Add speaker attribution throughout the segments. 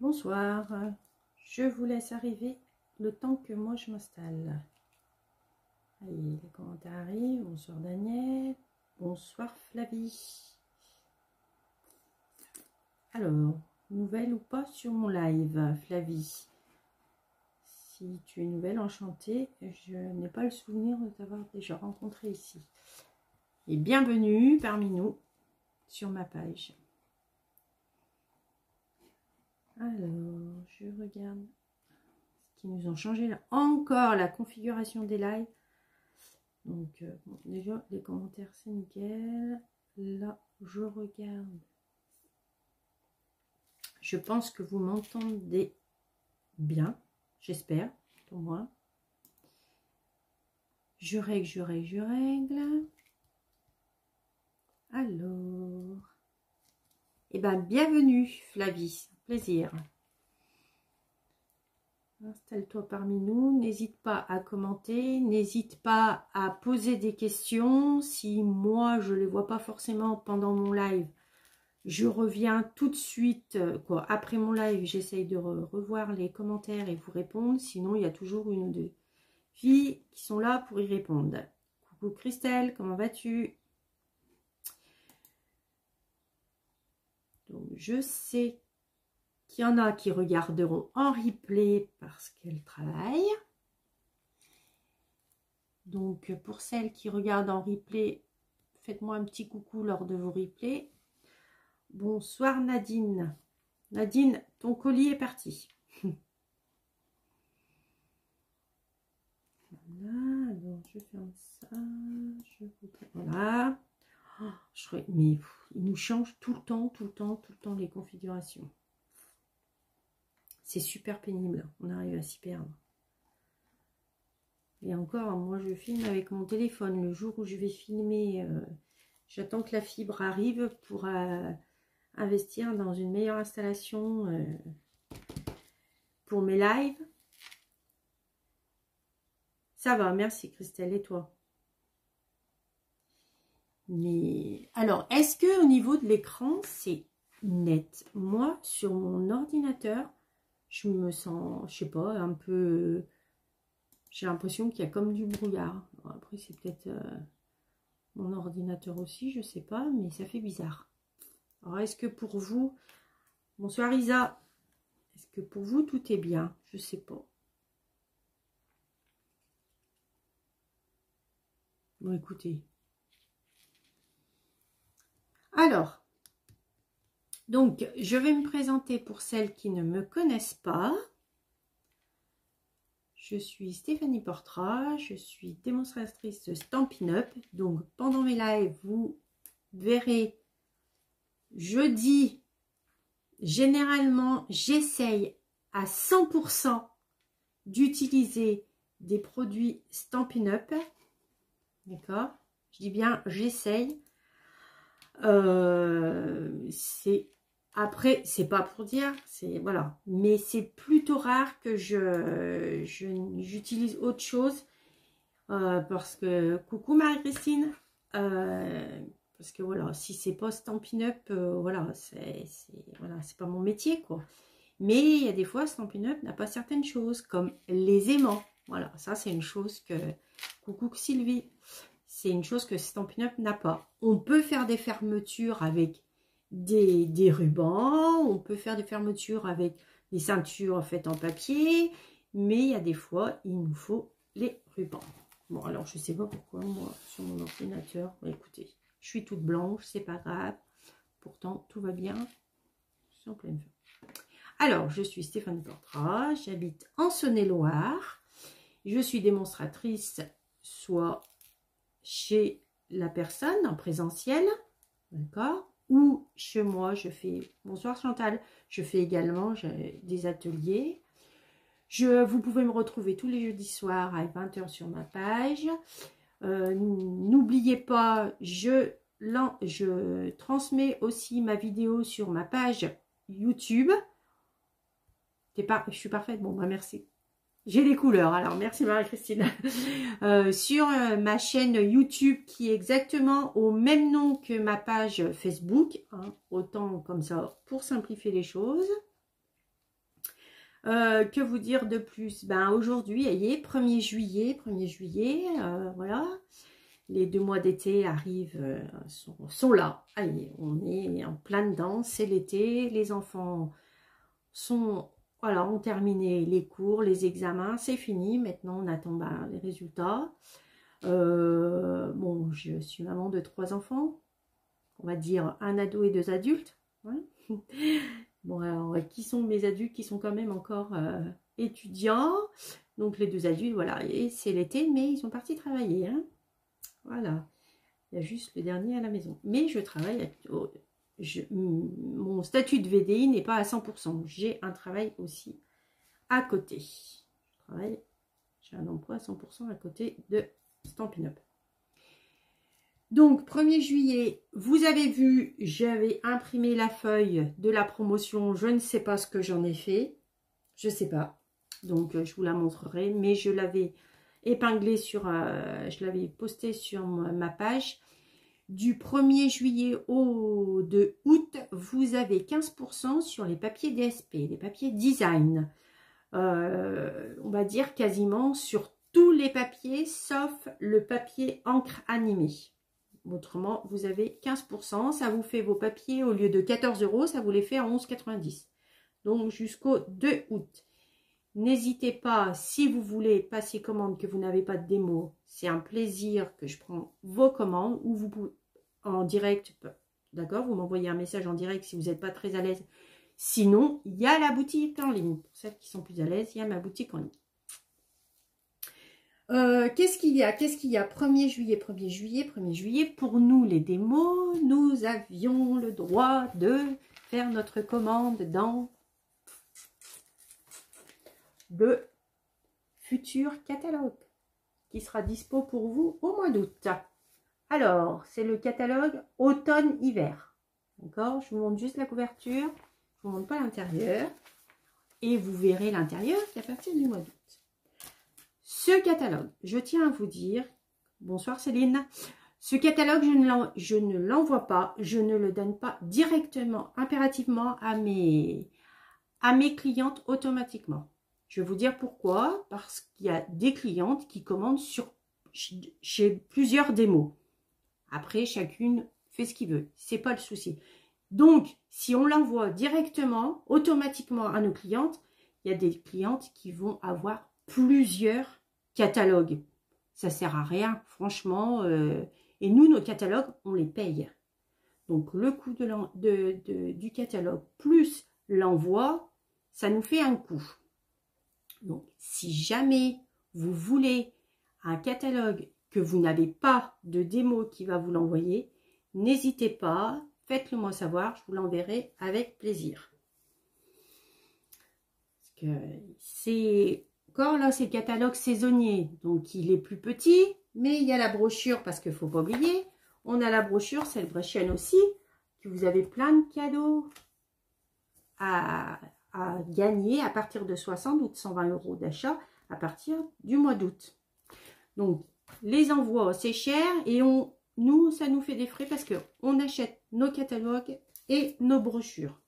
Speaker 1: Bonsoir, je vous laisse arriver le temps que moi je m'installe. Allez, les commentaires arrivent. Bonsoir Daniel, bonsoir Flavie. Alors, nouvelle ou pas sur mon live, Flavie? Si tu es nouvelle, enchantée, je n'ai pas le souvenir de t'avoir déjà rencontré ici. Et bienvenue parmi nous sur ma page. Alors, je regarde ce qu'ils nous ont changé là. Encore la configuration des lives. Donc, bon, déjà, les commentaires, c'est nickel. Là, je regarde. Je pense que vous m'entendez bien. J'espère, pour moi. Je règle. Alors. Eh bien, bienvenue, Flavie. Plaisir. Installe-toi parmi nous. N'hésite pas à commenter. N'hésite pas à poser des questions. Si moi, je ne les vois pas forcément pendant mon live, je reviens tout de suite. Après mon live, j'essaye de revoir les commentaires et vous répondre. Sinon, il y a toujours une ou deux filles qui sont là pour y répondre. Coucou Christelle, comment vas-tu? Donc, je sais qu'il y en a qui regarderont en replay parce qu'elles travaillent. Donc, pour celles qui regardent en replay, faites-moi un petit coucou lors de vos replays. Bonsoir Nadine. Nadine, ton colis est parti. Voilà, alors je ferme ça. Voilà. Oh, mais il nous change tout le temps les configurations. C'est super pénible, on arrive à s'y perdre. Et encore, moi je filme avec mon téléphone. Le jour où je vais filmer, j'attends que la fibre arrive pour investir dans une meilleure installation pour mes lives. Ça va, merci Christelle, et toi? Mais alors, est-ce que au niveau de l'écran, c'est net? Moi, sur mon ordinateur, je me sens, je sais pas, un peu... J'ai l'impression qu'il y a comme du brouillard. Alors après, c'est peut-être mon ordinateur aussi, je sais pas, mais ça fait bizarre. Alors, est-ce que pour vous... Bonsoir Isa. Est-ce que pour vous, tout est bien? Je sais pas. Bon, écoutez. Alors, donc, je vais me présenter pour celles qui ne me connaissent pas. Je suis Stéphanie Portras, je suis démonstratrice de Stampin' Up. Donc, pendant mes lives, vous verrez, je dis, généralement, j'essaye à 100% d'utiliser des produits Stampin' Up. D'accord? Je dis bien, j'essaye. Après, c'est pas pour dire, c'est voilà, mais c'est plutôt rare que j'utilise autre chose parce que coucou Marie-Christine, parce que voilà, si c'est pas Stampin' Up, voilà, voilà, c'est pas mon métier quoi. Mais il y a des fois Stampin' Up n'a pas certaines choses comme les aimants. Voilà, ça c'est une chose que coucou Sylvie. C'est une chose que Stampin' Up n'a pas. On peut faire des fermetures avec des rubans. On peut faire des fermetures avec des ceintures faites en papier. Mais il y a des fois, il nous faut les rubans. Bon, alors je ne sais pas pourquoi, moi, sur mon ordinateur. Bon, écoutez, je suis toute blanche, c'est pas grave. Pourtant, tout va bien. Je suis en pleine forme. Alors, je suis Stéphanie Portras. J'habite en Saône-et-Loire. Je suis démonstratrice, soit chez la personne en présentiel, d'accord, ou chez moi, je fais, bonsoir Chantal, je fais également des ateliers. Vous pouvez me retrouver tous les jeudis soirs à 20 h sur ma page. N'oubliez pas, je transmets aussi ma vidéo sur ma page YouTube. Je suis parfaite, bon bah merci. J'ai les couleurs, alors merci Marie-Christine. Sur ma chaîne YouTube qui est exactement au même nom que ma page Facebook. Hein, autant comme ça pour simplifier les choses. Que vous dire de plus? Ben aujourd'hui, ayez 1er juillet, voilà. Les 2 mois d'été arrivent, sont là. Allez, on est en plein dedans, c'est l'été. Les enfants sont, voilà, ont terminé les cours, les examens, c'est fini. Maintenant, on attend les résultats. Bon, je suis maman de 3 enfants. On va dire un ado et 2 adultes. Ouais. Bon, alors, qui sont mes adultes qui sont quand même encore étudiants. Donc, les 2 adultes, voilà. Et c'est l'été, mais ils sont partis travailler. Hein. Voilà. Il y a juste le dernier à la maison. Mais je travaille. Mon statut de VDI n'est pas à 100%. J'ai un travail aussi à côté. J'ai un emploi à 100% à côté de Stampin' Up. Donc, 1er juillet, vous avez vu, j'avais imprimé la feuille de la promotion. Je ne sais pas ce que j'en ai fait. Je ne sais pas. Donc, je vous la montrerai. Mais je l'avais épinglée je l'avais postée sur ma page. Du 1er juillet au 2 août, vous avez 15% sur les papiers DSP, les papiers design. On va dire quasiment sur tous les papiers, sauf le papier encre animée. Autrement, vous avez 15%. Ça vous fait vos papiers, au lieu de 14 €, ça vous les fait à 11,90 €. Donc, jusqu'au 2 août. N'hésitez pas, si vous voulez passer commande, que vous n'avez pas de démo, c'est un plaisir que je prends vos commandes, ou vous pouvez en direct, d'accord, vous m'envoyez un message en direct si vous n'êtes pas très à l'aise. Sinon, il y a la boutique en ligne. Pour celles qui sont plus à l'aise, il y a ma boutique en ligne. Qu'est-ce qu'il y a? 1er juillet, pour nous les démos, nous avions le droit de faire notre commande dans le futur catalogue qui sera dispo pour vous au mois d'août. Alors, c'est le catalogue automne-hiver. D'accord? Je vous montre juste la couverture. Je vous montre pas l'intérieur. Et vous verrez l'intérieur qu'à partir du mois d'août. Ce catalogue, je tiens à vous dire, bonsoir Céline, ce catalogue, je ne l'envoie pas, je ne le donne pas directement, impérativement à mes clientes automatiquement. Je vais vous dire pourquoi, parce qu'il y a des clientes qui commandent chez plusieurs démos. Après, chacune fait ce qu'il veut, c'est pas le souci. Donc, si on l'envoie directement, automatiquement à nos clientes, il y a des clientes qui vont avoir plusieurs catalogue, ça sert à rien, franchement. Et nous, nos catalogues, on les paye. Donc, le coût du catalogue plus l'envoi, ça nous fait un coût. Donc, si jamais vous voulez un catalogue que vous n'avez pas de démo qui va vous l'envoyer, n'hésitez pas, faites-le moi savoir, je vous l'enverrai avec plaisir. Parce que c'est... Encore là, c'est le catalogue saisonnier, donc il est plus petit, mais il y a la brochure, parce qu'il ne faut pas oublier, on a la brochure, c'est le chaîne aussi, que vous avez plein de cadeaux à gagner à partir de 60 ou de 120 € d'achat à partir du mois d'août. Donc, les envois, c'est cher, et nous, ça nous fait des frais parce qu'on achète nos catalogues et nos brochures.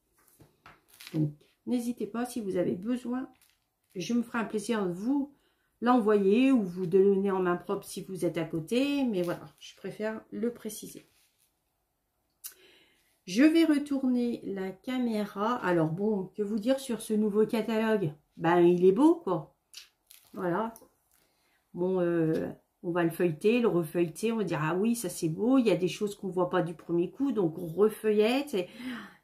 Speaker 1: Donc, n'hésitez pas si vous avez besoin. Je me ferai un plaisir de vous l'envoyer ou vous donner en main propre si vous êtes à côté. Mais voilà, je préfère le préciser. Je vais retourner la caméra. Alors bon, que vous dire sur ce nouveau catalogue? Ben, il est beau, quoi. Voilà. Bon, on va le feuilleter, le refeuilleter. On va dire, ah oui, ça c'est beau. Il y a des choses qu'on ne voit pas du premier coup. Donc, on refeuillette.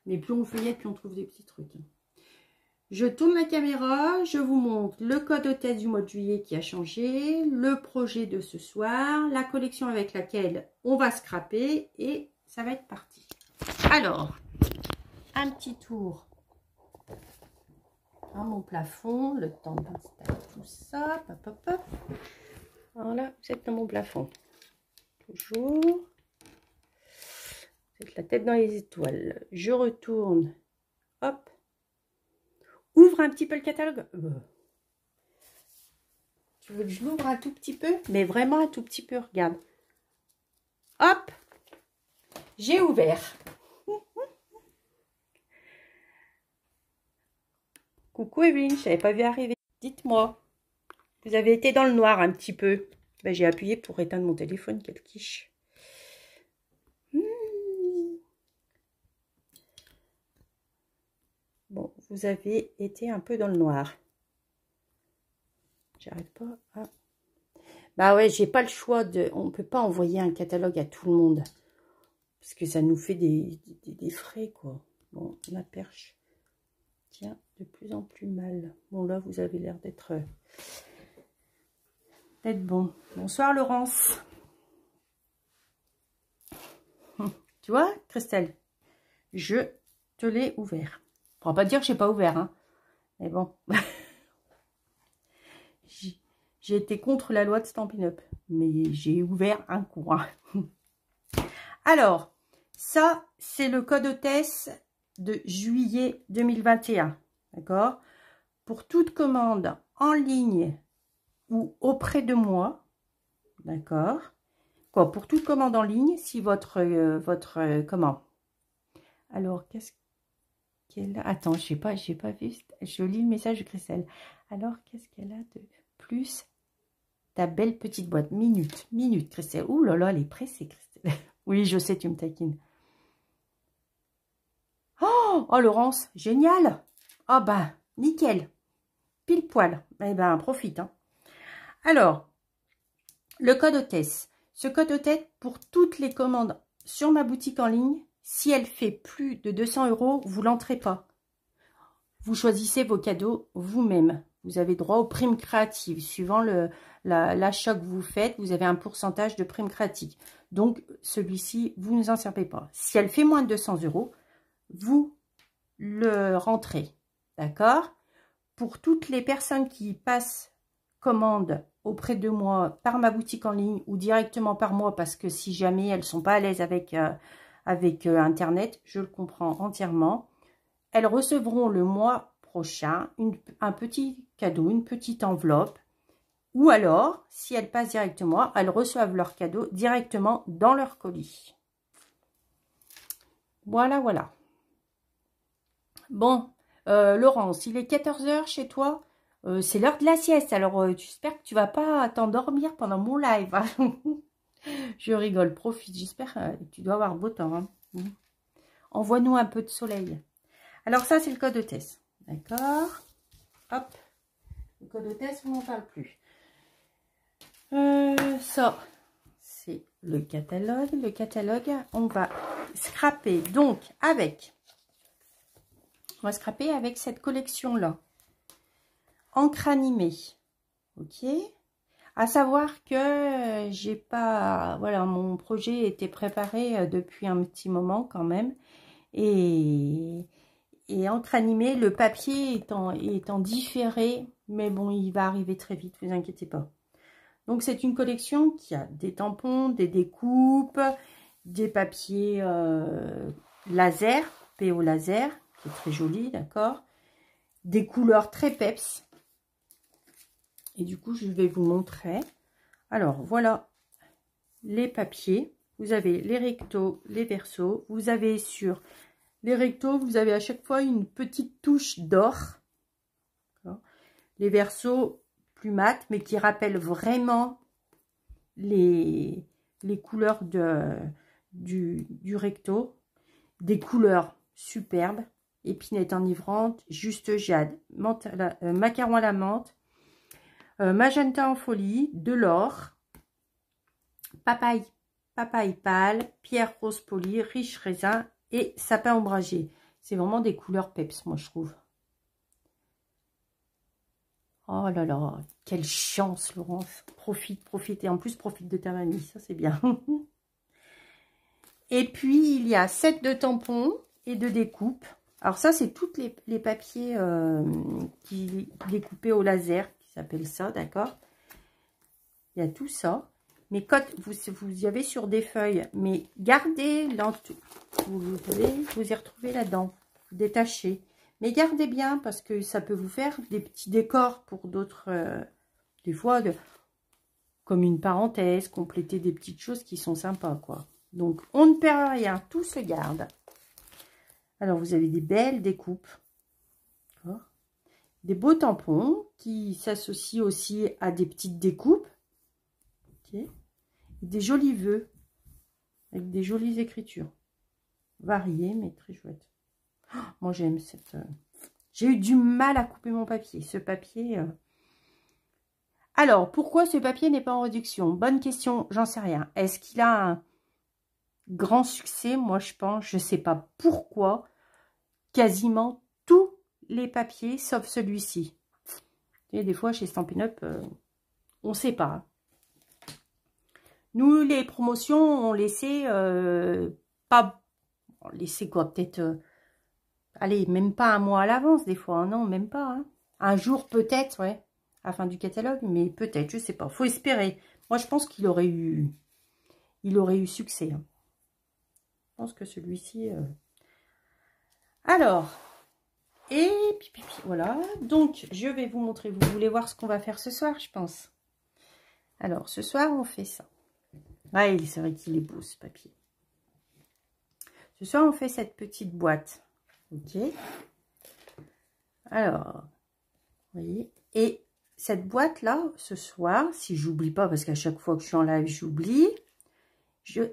Speaker 1: Mais plus on feuillette, plus on trouve des petits trucs. Je tourne la caméra, je vous montre le code hôtesse du mois de juillet qui a changé, le projet de ce soir, la collection avec laquelle on va scraper et ça va être parti. Alors, un petit tour à mon plafond, le temps d'installer tout ça. Hop, hop, hop. Voilà, vous êtes dans mon plafond. Toujours. Vous êtes la tête dans les étoiles. Je retourne. Hop. Ouvre un petit peu le catalogue. Tu veux que je l'ouvre un tout petit peu? Mais vraiment un tout petit peu, regarde. Hop. J'ai ouvert. Coucou Evelyne, je t'avais pas vu arriver. Dites-moi, vous avez été dans le noir un petit peu. Ben, j'ai appuyé pour éteindre mon téléphone, quelle quiche. Bon, vous avez été un peu dans le noir. J'arrête pas à... Bah ouais, j'ai pas le choix de... On peut pas envoyer un catalogue à tout le monde. Parce que ça nous fait des frais, quoi. Bon, la perche tient de plus en plus mal. Bon, là, vous avez l'air d'être bon. Bonsoir, Laurence. Tu vois, Christelle, je te l'ai ouvert. On va pas dire que j'ai pas ouvert, hein. Mais bon. J'ai été contre la loi de Stampin' Up. Mais j'ai ouvert un coin. Alors, ça, c'est le code hôtesse de juillet 2021. D'accord? Pour toute commande en ligne ou auprès de moi. D'accord? Quoi, pour toute commande en ligne, si votre comment? Alors, qu'est-ce qu'elle a? Attends, j'ai pas vu. Je lis le message de Christelle. Alors, qu'est-ce qu'elle a de plus? Ta belle petite boîte. Minute, Christelle. Ouh là là, elle est pressée, Christelle. Oui, je sais, tu me taquines. Oh, Laurence, génial. Oh, bah, nickel. Pile poil. Eh ben, profite. Hein. Alors, le code hôtesse. Ce code hôtesse, pour toutes les commandes sur ma boutique en ligne, si elle fait plus de 200 €, vous l'entrez pas. Vous choisissez vos cadeaux vous-même. Vous avez droit aux primes créatives. Suivant l'achat que vous faites, vous avez un pourcentage de primes créatives. Donc, celui-ci, vous ne vous en servez pas. Si elle fait moins de 200 €, vous le rentrez. D'accord? Pour toutes les personnes qui passent commande auprès de moi par ma boutique en ligne ou directement par moi, parce que si jamais elles ne sont pas à l'aise avec Internet, je le comprends entièrement. Elles recevront le mois prochain un petit cadeau, une petite enveloppe. Ou alors, si elles passent directement, elles reçoivent leur cadeau directement dans leur colis. Voilà, voilà. Bon, Laurence, il est 14 h chez toi. C'est l'heure de la sieste. Alors, j'espère que tu vas pas t'endormir pendant mon live. Je rigole, profite. J'espère que tu dois avoir beau temps. Hein. Envoie-nous un peu de soleil. Alors, ça, c'est le code hôtesse. D'accord? Hop. Le code hôtesse, on n'en parle plus. Ça, c'est le catalogue. Le catalogue, on va scraper donc avec... On va scraper avec cette collection-là. Encre animée. Ok. À savoir que j'ai pas... Voilà, mon projet était préparé depuis un petit moment quand même. Et encre animée, le papier étant différé. Mais bon, il va arriver très vite, vous inquiétez pas. Donc, c'est une collection qui a des tampons, des découpes, des papiers laser, PO laser, qui est très joli, d'accord. Des couleurs très peps. Et du coup, je vais vous montrer. Alors, voilà les papiers. Vous avez les rectos, les versos. Vous avez sur les rectos, vous avez à chaque fois une petite touche d'or. Les versos plus mat, mais qui rappellent vraiment les couleurs du recto. Des couleurs superbes. Épinette enivrante, juste jade, macaron à la menthe, magenta en folie, de l'or, papaye pâle, pierre rose polie, riche raisin et sapin ombragé. C'est vraiment des couleurs peps, moi je trouve. Oh là là, quelle chance, Laurence. Profite. Et en plus, profite de ta mamie, ça c'est bien. Et puis, il y a 7 de tampons et de découpes. Alors ça, c'est tous les papiers qui découpés au laser, qui s'appelle ça, d'accord? Il y a tout ça. Mais quand vous y avez sur des feuilles, mais gardez, vous y retrouvez là-dedans, détachez. Mais gardez bien, parce que ça peut vous faire des petits décors pour d'autres, des fois, comme une parenthèse, compléter des petites choses qui sont sympas, quoi. Donc, on ne perd rien, tout se garde. Alors, vous avez des belles découpes. des beaux tampons qui s'associent aussi à des petites découpes. Okay. Des jolis vœux avec des jolies écritures. Variées, mais très chouettes. Oh, moi, j'aime cette... J'ai eu du mal à couper mon papier. Ce papier... Alors, pourquoi ce papier n'est pas en réduction? Bonne question, j'en sais rien. Est-ce qu'il a un grand succès? Moi, je pense, je ne sais pas pourquoi. Quasiment tous les papiers, sauf celui-ci. Et des fois, chez Stampin' Up, on ne sait pas. Nous, les promotions, on laissait pas... On laissait quoi? Peut-être... allez, même pas un mois à l'avance, des fois. Hein, non, même pas. Hein. Un jour, peut-être, ouais. À la fin du catalogue, mais peut-être, je sais pas. Faut espérer. Moi, je pense qu'il aurait eu... Il aurait eu succès. Hein. Je pense que celui-ci... Alors... Et puis, voilà. Donc, je vais vous montrer. Vous voulez voir ce qu'on va faire ce soir, je pense. Alors, ce soir, on fait ça. Ah, c'est vrai qu'il est beau, ce papier. Ce soir, on fait cette petite boîte. Ok. Alors, vous voyez. Et cette boîte-là, ce soir, si j'oublie pas, parce qu'à chaque fois que je suis en live, j'oublie,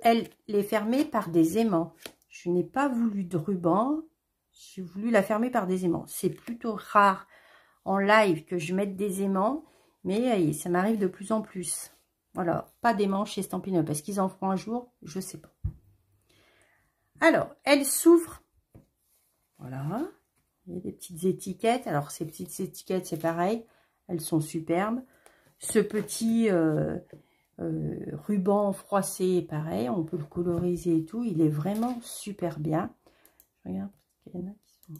Speaker 1: elle est fermée par des aimants. Je n'ai pas voulu de ruban. J'ai voulu la fermer par des aimants. C'est plutôt rare en live que je mette des aimants, mais ça m'arrive de plus en plus. Voilà, pas d'aimants chez Stampin' Up. Est-ce qu'ils en feront un jour? Je sais pas. Alors, elle s'ouvre. Voilà. Il y a des petites étiquettes. Alors, ces petites étiquettes, c'est pareil. Elles sont superbes. Ce petit ruban froissé, pareil. On peut le coloriser et tout. Il est vraiment super bien. Je regarde. Il y en a qui sont...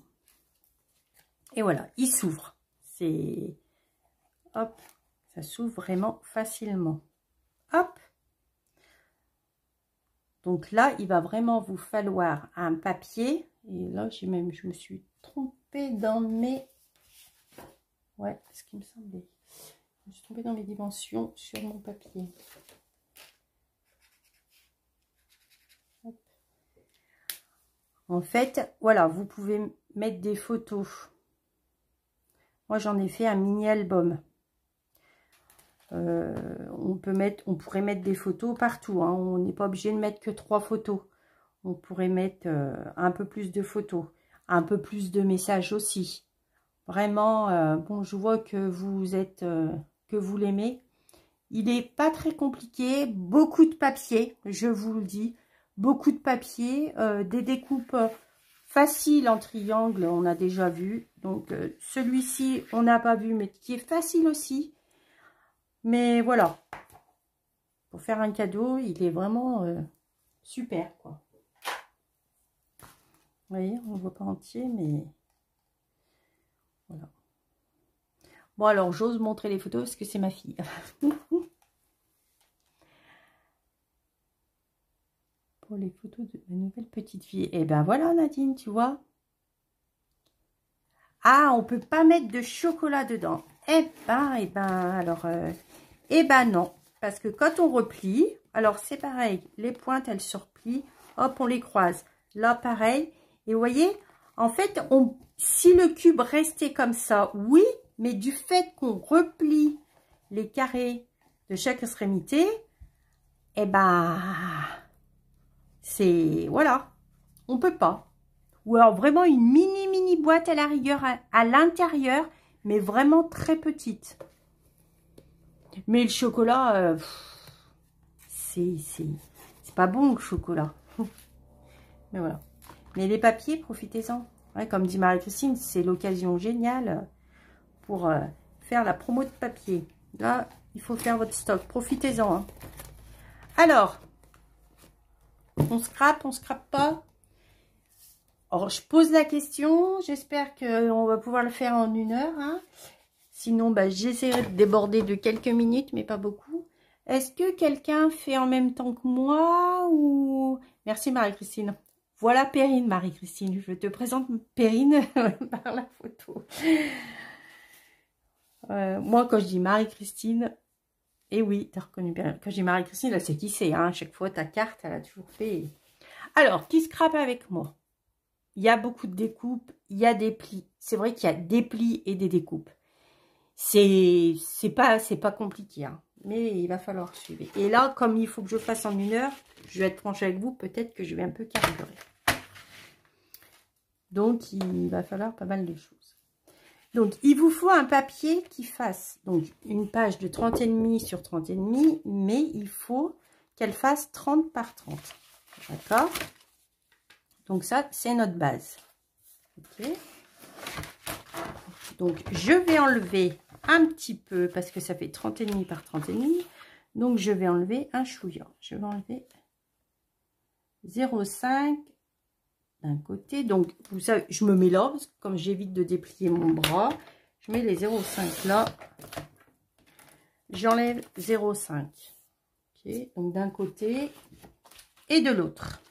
Speaker 1: Et voilà, il s'ouvre. C'est... Hop. Ça s'ouvre vraiment facilement. Hop. Donc là, il va vraiment vous falloir un papier. Et là, je me suis trompée dans mes... Ouais, ce qui me semblait. Je me suis trompée dans mes dimensions sur mon papier. Hop. En fait, voilà, vous pouvez mettre des photos. Moi, j'en ai fait un mini album. On pourrait mettre des photos partout. Hein. On n'est pas obligé de mettre que 3 photos. On pourrait mettre un peu plus de photos, un peu plus de messages aussi. Vraiment, bon, je vois que vous êtes, que vous l'aimez. Il n'est pas très compliqué. Beaucoup de papier, je vous le dis. Beaucoup de papier, des découpes faciles en triangle, on a déjà vu. Donc, celui-ci, on n'a pas vu, mais qui est facile aussi. Mais voilà, pour faire un cadeau, il est vraiment super, quoi. Vous voyez, on ne voit pas entier, mais voilà. Bon, alors, j'ose montrer les photos parce que c'est ma fille. Pour les photos de ma nouvelle petite fille. Et ben voilà, Nadine, tu vois. Ah, on peut pas mettre de chocolat dedans. Eh ben, alors... eh ben non, parce que quand on replie, alors c'est pareil, les pointes elles se replient, hop on les croise, là pareil, et vous voyez, en fait, si le cube restait comme ça, oui, mais du fait qu'on replie les carrés de chaque extrémité, eh ben, c'est, voilà, on peut pas. Ou alors vraiment une mini boîte à la rigueur à l'intérieur, mais vraiment très petite. Mais le chocolat, c'est pas bon le chocolat. Mais voilà. Mais les papiers, profitez-en. Ouais, comme dit Marie-Christine, c'est l'occasion géniale pour faire la promo de papier. Là, il faut faire votre stock. Profitez-en. Hein. Alors, on scrape pas. Alors, je pose la question. J'espère qu'on va pouvoir le faire en 1 heure. Hein. Sinon, bah, j'essaierai de déborder de quelques minutes, mais pas beaucoup. Est-ce que quelqu'un fait en même temps que moi ou... Merci Marie-Christine. Voilà Perrine, Marie-Christine. Je te présente Perrine par la photo. Moi, quand je dis Marie-Christine, et oui, tu as reconnu bien. Quand je dis Marie-Christine, là, c'est qui c'est. Hein. À chaque fois, ta carte, elle a toujours fait... Alors, qui scrape avec moi? il y a beaucoup de découpes, il y a des plis. C'est vrai qu'il y a des plis et des découpes. C'est pas compliqué, hein, mais il va falloir suivre. Et là, comme il faut que je fasse en 1 heure, je vais être franche avec vous, peut-être que je vais un peu carburer. Donc, il va falloir pas mal de choses. Donc, il vous faut un papier qui fasse donc une page de 30,5 sur 30,5, mais il faut qu'elle fasse 30 par 30. D'accord? Donc, ça, c'est notre base. Ok? Donc, je vais enlever un petit peu, parce que ça fait 30,5 par 30,5. Donc, je vais enlever un chouïa. Je vais enlever 0,5 d'un côté. Donc, vous savez, je me mets là, parce que comme j'évite de déplier mon bras, je mets les 0,5 là. J'enlève 0,5. Ok, donc d'un côté et de l'autre.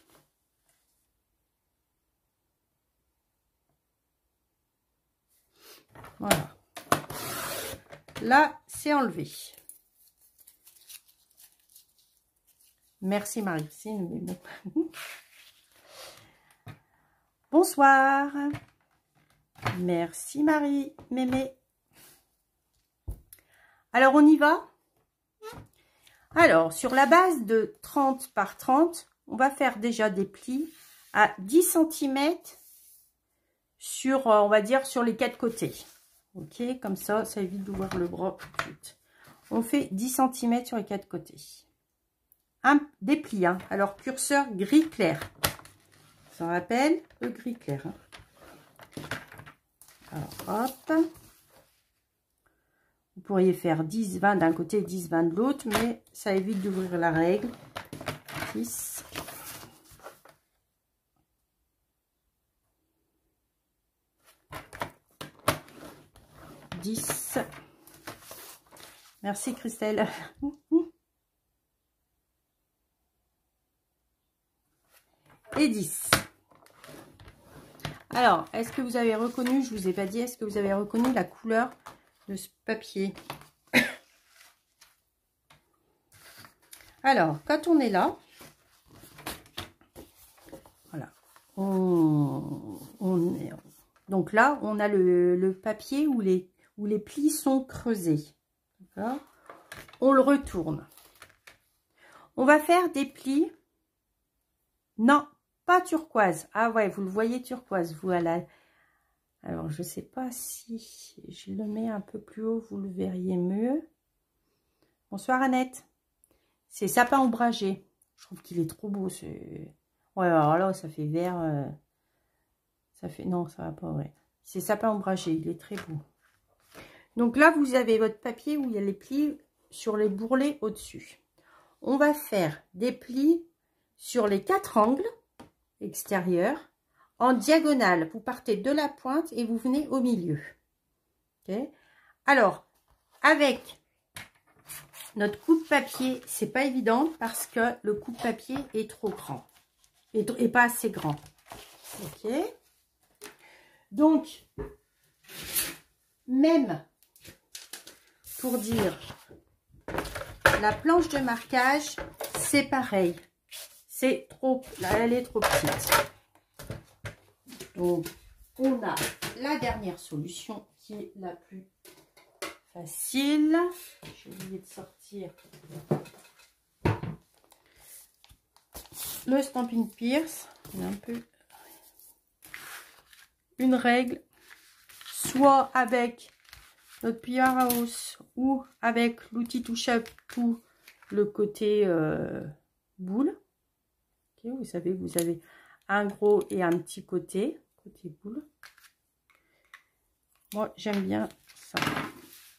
Speaker 1: Voilà. Là, c'est enlevé. Merci Marie-Christine, mais bon. Bonsoir. Merci Marie, mémé. Alors, on y va? Alors, sur la base de 30 par 30, on va faire déjà des plis à 10 cm sur, on va dire, sur les 4 côtés. Ok, comme ça, ça évite d'ouvrir le bras tout de suite. On fait 10 cm sur les 4 côtés. Des plis, hein. Alors, curseur gris clair. Ça rappelle le gris clair. Hein. Alors, hop. Vous pourriez faire 10-20 d'un côté, 10-20 de l'autre, mais ça évite d'ouvrir la règle. 10. Merci Christelle. Et 10. Alors, est-ce que vous avez reconnu, je vous ai pas dit, est-ce que vous avez reconnu la couleur de ce papier? Alors, quand on est là, voilà, donc là, on a le papier où les plis sont creusés. On le retourne. On va faire des plis. Non, pas turquoise. Ah ouais, vous le voyez turquoise. Voilà. Alors, je sais pas si je le mets un peu plus haut, vous le verriez mieux. Bonsoir Annette. C'est sapin ombragé. Je trouve qu'il est trop beau. Ouais, alors là, ça fait vert. Ça fait... Non, ça va pas, ouais. C'est sapin ombragé. Il est très beau. Donc là, vous avez votre papier où il y a les plis sur les bourrelets au-dessus. On va faire des plis sur les 4 angles extérieurs en diagonale. Vous partez de la pointe et vous venez au milieu. Okay. Alors, avec notre coupe-papier, c'est pas évident parce que le coupe-papier est trop grand et pas assez grand. Ok. Donc, même pour dire la planche de marquage, c'est pareil. C'est trop, là, elle est trop petite. Donc, on a la dernière solution qui est la plus facile. J'ai oublié de sortir le Stampin' Pierce. Il y a un peu une règle, soit avec notre plieur à hausse ou avec l'outil touche-up tout le côté boule. Okay, vous savez, vous avez un gros et un petit côté boule. Moi, j'aime bien ça.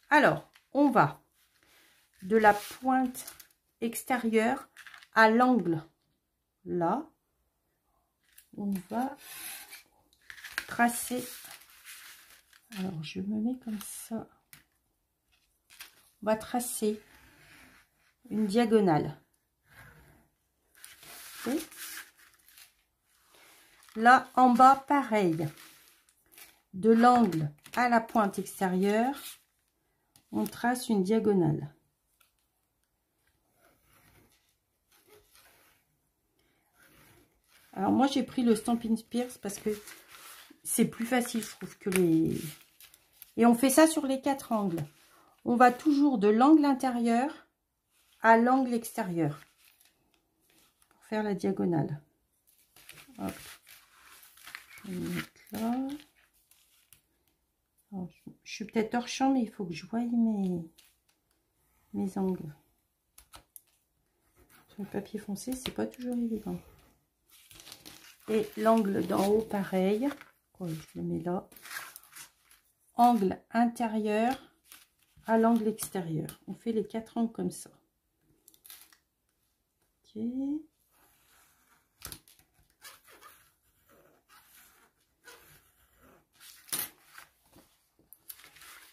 Speaker 1: Alors, on va de la pointe extérieure à l'angle là. On va tracer. Alors, je me mets comme ça. On va tracer une diagonale. Okay. Là, en bas, pareil. De l'angle à la pointe extérieure, on trace une diagonale. Alors moi j'ai pris le Stampin' Pierce parce que c'est plus facile, je trouve, que les... Et on fait ça sur les 4 angles. On va toujours de l'angle intérieur à l'angle extérieur pour faire la diagonale. Hop. Je vais mettre là. Alors, je suis peut-être hors champ, mais il faut que je voie mes angles. Sur le papier foncé, c'est pas toujours évident. Et l'angle d'en haut, pareil. Ouais, je le mets là. Angle intérieur à l'angle extérieur. On fait les 4 angles comme ça. Ok.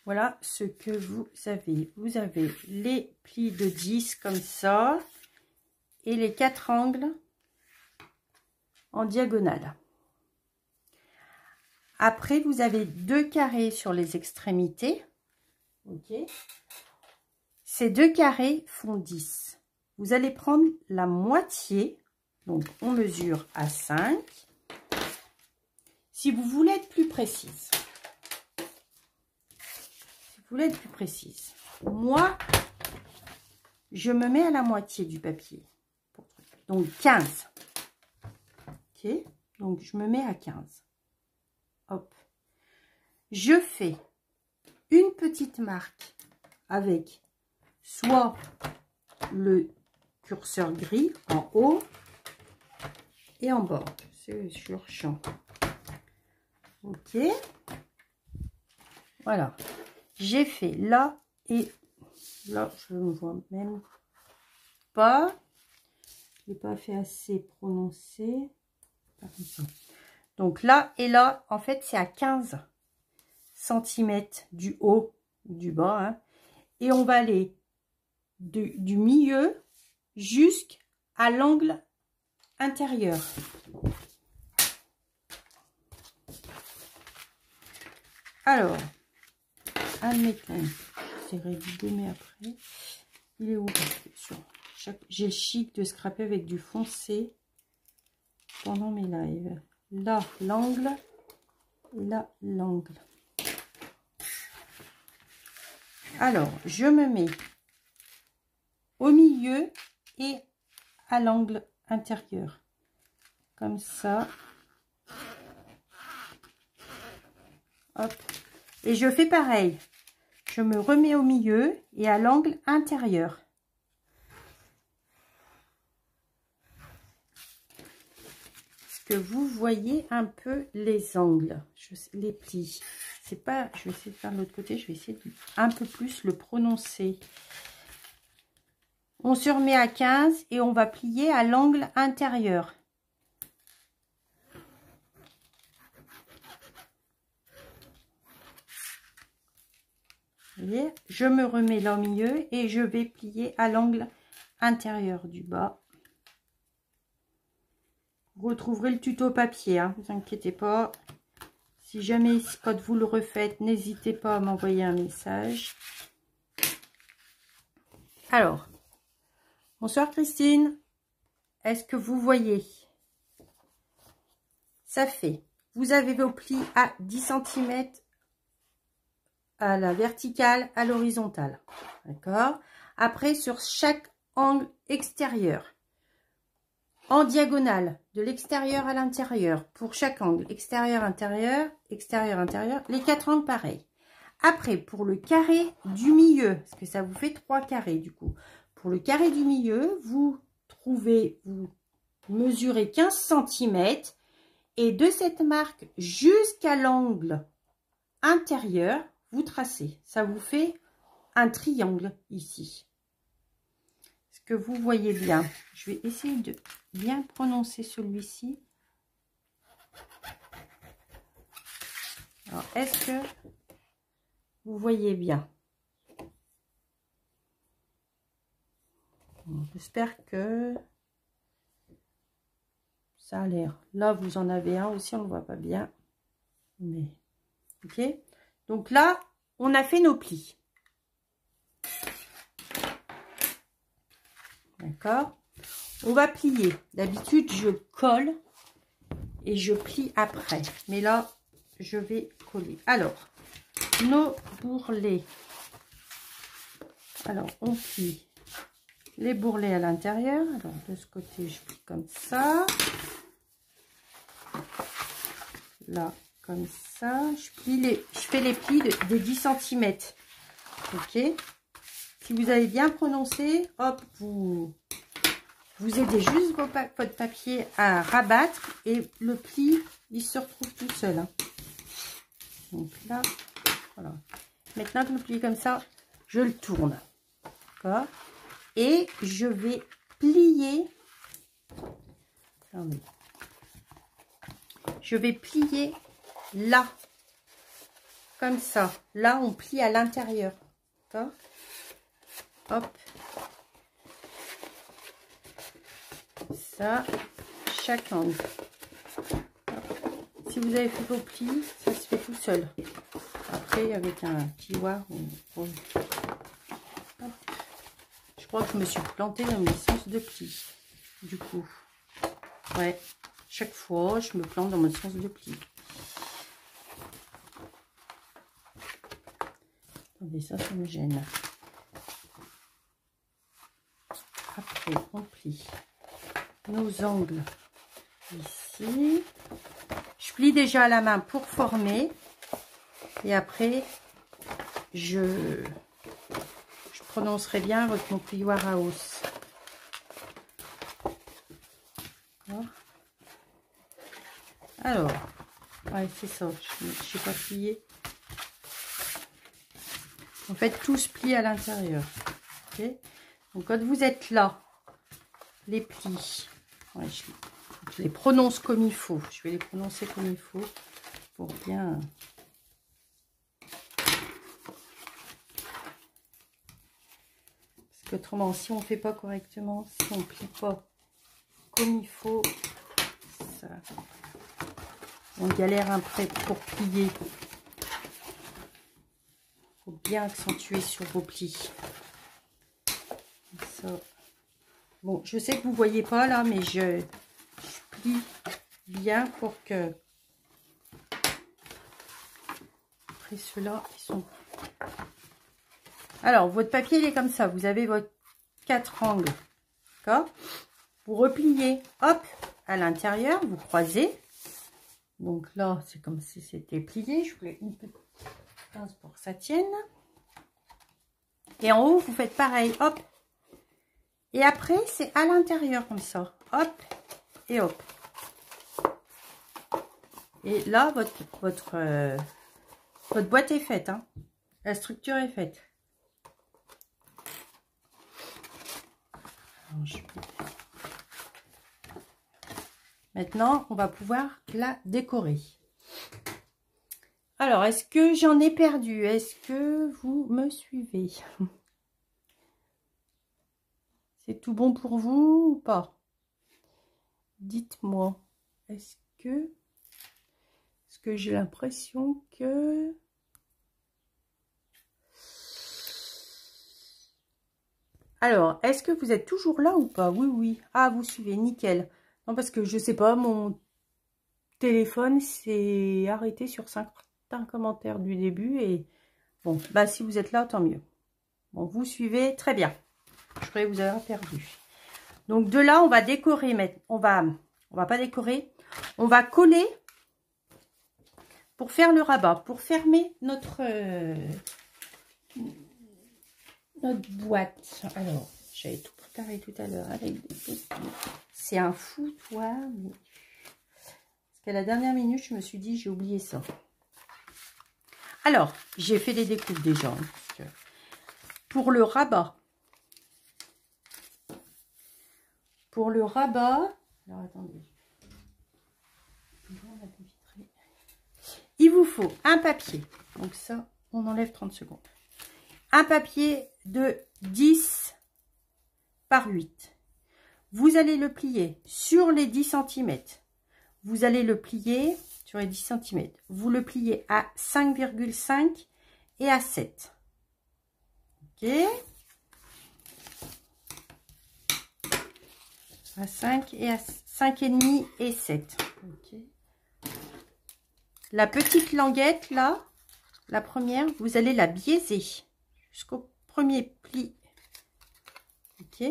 Speaker 1: Voilà ce que vous avez. Vous avez les plis de 10 comme ça et les 4 angles en diagonale. Après, vous avez 2 carrés sur les extrémités. Ok. Ces 2 carrés font 10. Vous allez prendre la moitié. Donc, on mesure à 5. Si vous voulez être plus précise. Moi, je me mets à la moitié du papier. Donc 15. Ok. Donc je me mets à 15. Hop. Je fais une petite marque avec soit le curseur gris en haut et en bas. C'est sur champ. Ok. Voilà. J'ai fait là et là, je ne vois même pas. Je n'ai pas fait assez prononcé. Donc là et là, en fait, c'est à 15 cm du haut ou du bas. Hein, et on va aller du milieu jusqu'à l'angle intérieur. Alors, admettons, j'essaierai de gommer après. Il est où? J'ai le chic de scraper avec du foncé pendant mes lives. Là, l'angle. Là, l'angle. Alors, je me mets au milieu et à l'angle intérieur. Comme ça. Hop. Et je fais pareil. Je me remets au milieu et à l'angle intérieur. Est-ce que vous voyez un peu les angles, les plis? C'est pas, je vais essayer de faire de l'autre côté, je vais essayer de un peu plus le prononcer. On se remet à 15 et on va plier à l'angle intérieur. Vous voyez, je me remets là au milieu et je vais plier à l'angle intérieur du bas. Vous retrouverez le tuto papier, hein, ne vous inquiétez pas. Si jamais, quand vous le refaites, n'hésitez pas à m'envoyer un message. Alors, bonsoir Christine. Est-ce que vous voyez? Ça fait, vous avez vos plis à 10 cm à la verticale, à l'horizontale. D'accord? Après, sur chaque angle extérieur, en diagonale, de l'extérieur à l'intérieur, pour chaque angle, extérieur, intérieur, les 4 angles pareils. Après, pour le carré du milieu, parce que ça vous fait 3 carrés du coup, pour le carré du milieu, vous mesurez 15 cm et de cette marque jusqu'à l'angle intérieur, vous tracez. Ça vous fait un triangle ici. Est-ce que vous voyez bien? Je vais essayer de bien prononcer celui-ci. Alors, est-ce que vous voyez bien? J'espère que ça a l'air. Là, vous en avez un aussi, on ne le voit pas bien. Mais, ok. Donc là, on a fait nos plis. D'accord? On va plier. D'habitude, je colle et je plie après. Mais là, je vais coller. Alors, nos bourrelets. Alors, on plie les bourrelets à l'intérieur. Alors, de ce côté, je plie comme ça. Là, comme ça. Je fais les plis de 10 cm. Ok. Si vous avez bien prononcé, hop, vous aidez juste votre papier à rabattre et le pli, il se retrouve tout seul. Hein. Donc là, voilà. Maintenant que le pli comme ça, je le tourne. D'accord. Et je vais plier. Attendez. Je vais plier là. Comme ça. Là, on plie à l'intérieur. D'accord. Hop. Ça, chaque angle. Si vous avez fait vos plis, ça se fait tout seul. Après, avec un tiroir, je crois que je me suis plantée dans mes sens de pli. Du coup, ouais, chaque fois, je me plante dans mon sens de pli. Attendez, ça me gêne. Après, on plie nos angles ici. Je plie déjà à la main pour former. Et après, je prononcerai bien avec mon plioir à hausse. Alors, ouais, c'est ça. Je n'ai pas plié. En fait, tout se plie à l'intérieur. Okay. Donc, quand vous êtes là, les plis, ouais, je les prononce comme il faut. Je vais les prononcer comme il faut pour bien. Parce qu'autrement, si on ne fait pas correctement, si on ne plie pas comme il faut, ça, on galère un peu pour plier. Il faut bien accentuer sur vos plis. Ça. Bon, je sais que vous ne voyez pas là, mais je plie bien pour que... Après ceux-là, ils sont... Alors, votre papier, il est comme ça. Vous avez votre 4 angles. D'accord? Vous repliez, hop, à l'intérieur, vous croisez. Donc là, c'est comme si c'était plié. Je voulais une petite pince pour que ça tienne. Et en haut, vous faites pareil, hop. Et après, c'est à l'intérieur comme ça. Hop et hop. Et là, votre boîte est faite. Hein. La structure est faite. Maintenant, on va pouvoir la décorer. Alors, est-ce que j'en ai perdu? Est-ce que vous me suivez? C'est tout bon pour vous ou pas? Dites-moi. Est-ce que j'ai l'impression que... Alors, est-ce que vous êtes toujours là ou pas? Oui, oui. Ah, vous suivez, nickel. Non, parce que je sais pas, mon téléphone s'est arrêté sur certains commentaires du début. Et bon, bah si vous êtes là, tant mieux. Bon, vous suivez, très bien. Je croyais vous avoir perdu. Donc de là, on va décorer. Mais on va pas décorer. On va coller pour faire le rabat, pour fermer notre boîte. Alors, j'avais tout préparé tout à l'heure avec des petits. C'est un foutoir. Parce qu'à la dernière minute, je me suis dit, j'ai oublié ça. Alors, j'ai fait des découpes déjà. Hein, pour le rabat. Alors, attendez. Il vous faut un papier. Donc ça, on enlève 30 secondes. Un papier de 10 par 8. Vous allez le plier sur les 10 cm. Vous allez le plier sur les 10 cm. Vous le pliez à 5,5 et à 7. Ok. À 5 et à 5,5 et 7. Ok. la petite languette là, la première, vous allez la biaiser jusqu'au premier pli. Ok.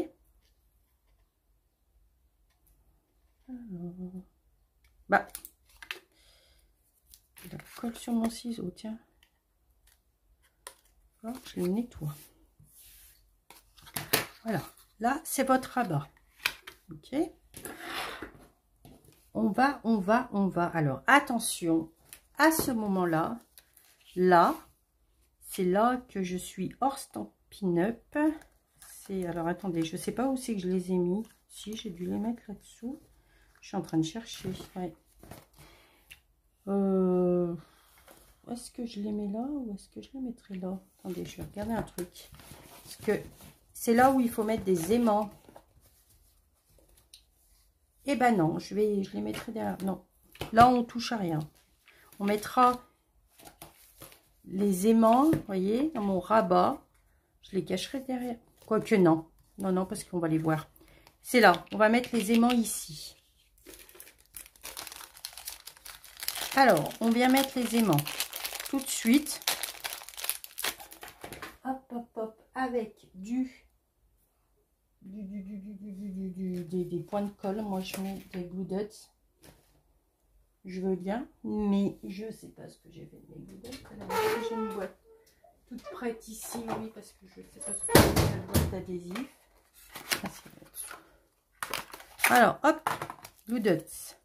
Speaker 1: Alors, bah, il colle sur mon ciseau, tiens. Alors, je le nettoie. Voilà, là c'est votre rabat. Ok. On va. Alors, attention, à ce moment-là, là, c'est là que je suis hors Stampin' Up. C'est, alors, attendez, je sais pas où c'est que je les ai mis. Si, j'ai dû les mettre là-dessous. Je suis en train de chercher. Ouais. Où est-ce que je les mets là ou est-ce que je les mettrai là? Attendez, je vais regarder un truc. Parce que c'est là où il faut mettre des aimants. Eh ben non, je les mettrai derrière. Non, là on touche à rien. On mettra les aimants, vous voyez, dans mon rabat. Je les cacherai derrière. Quoique non. Non, parce qu'on va les voir. C'est là, on va mettre les aimants ici. Alors, on vient mettre les aimants tout de suite. Hop, avec des points de colle. Moi, je mets des glue dots. Je veux bien, mais je sais pas ce que j'ai fait de mes glue dots. Alors, j'ai une boîte toute prête ici, oui, parce que je sais pas ce que c'est cette boîte d'adhésif. Alors, hop, glue dots.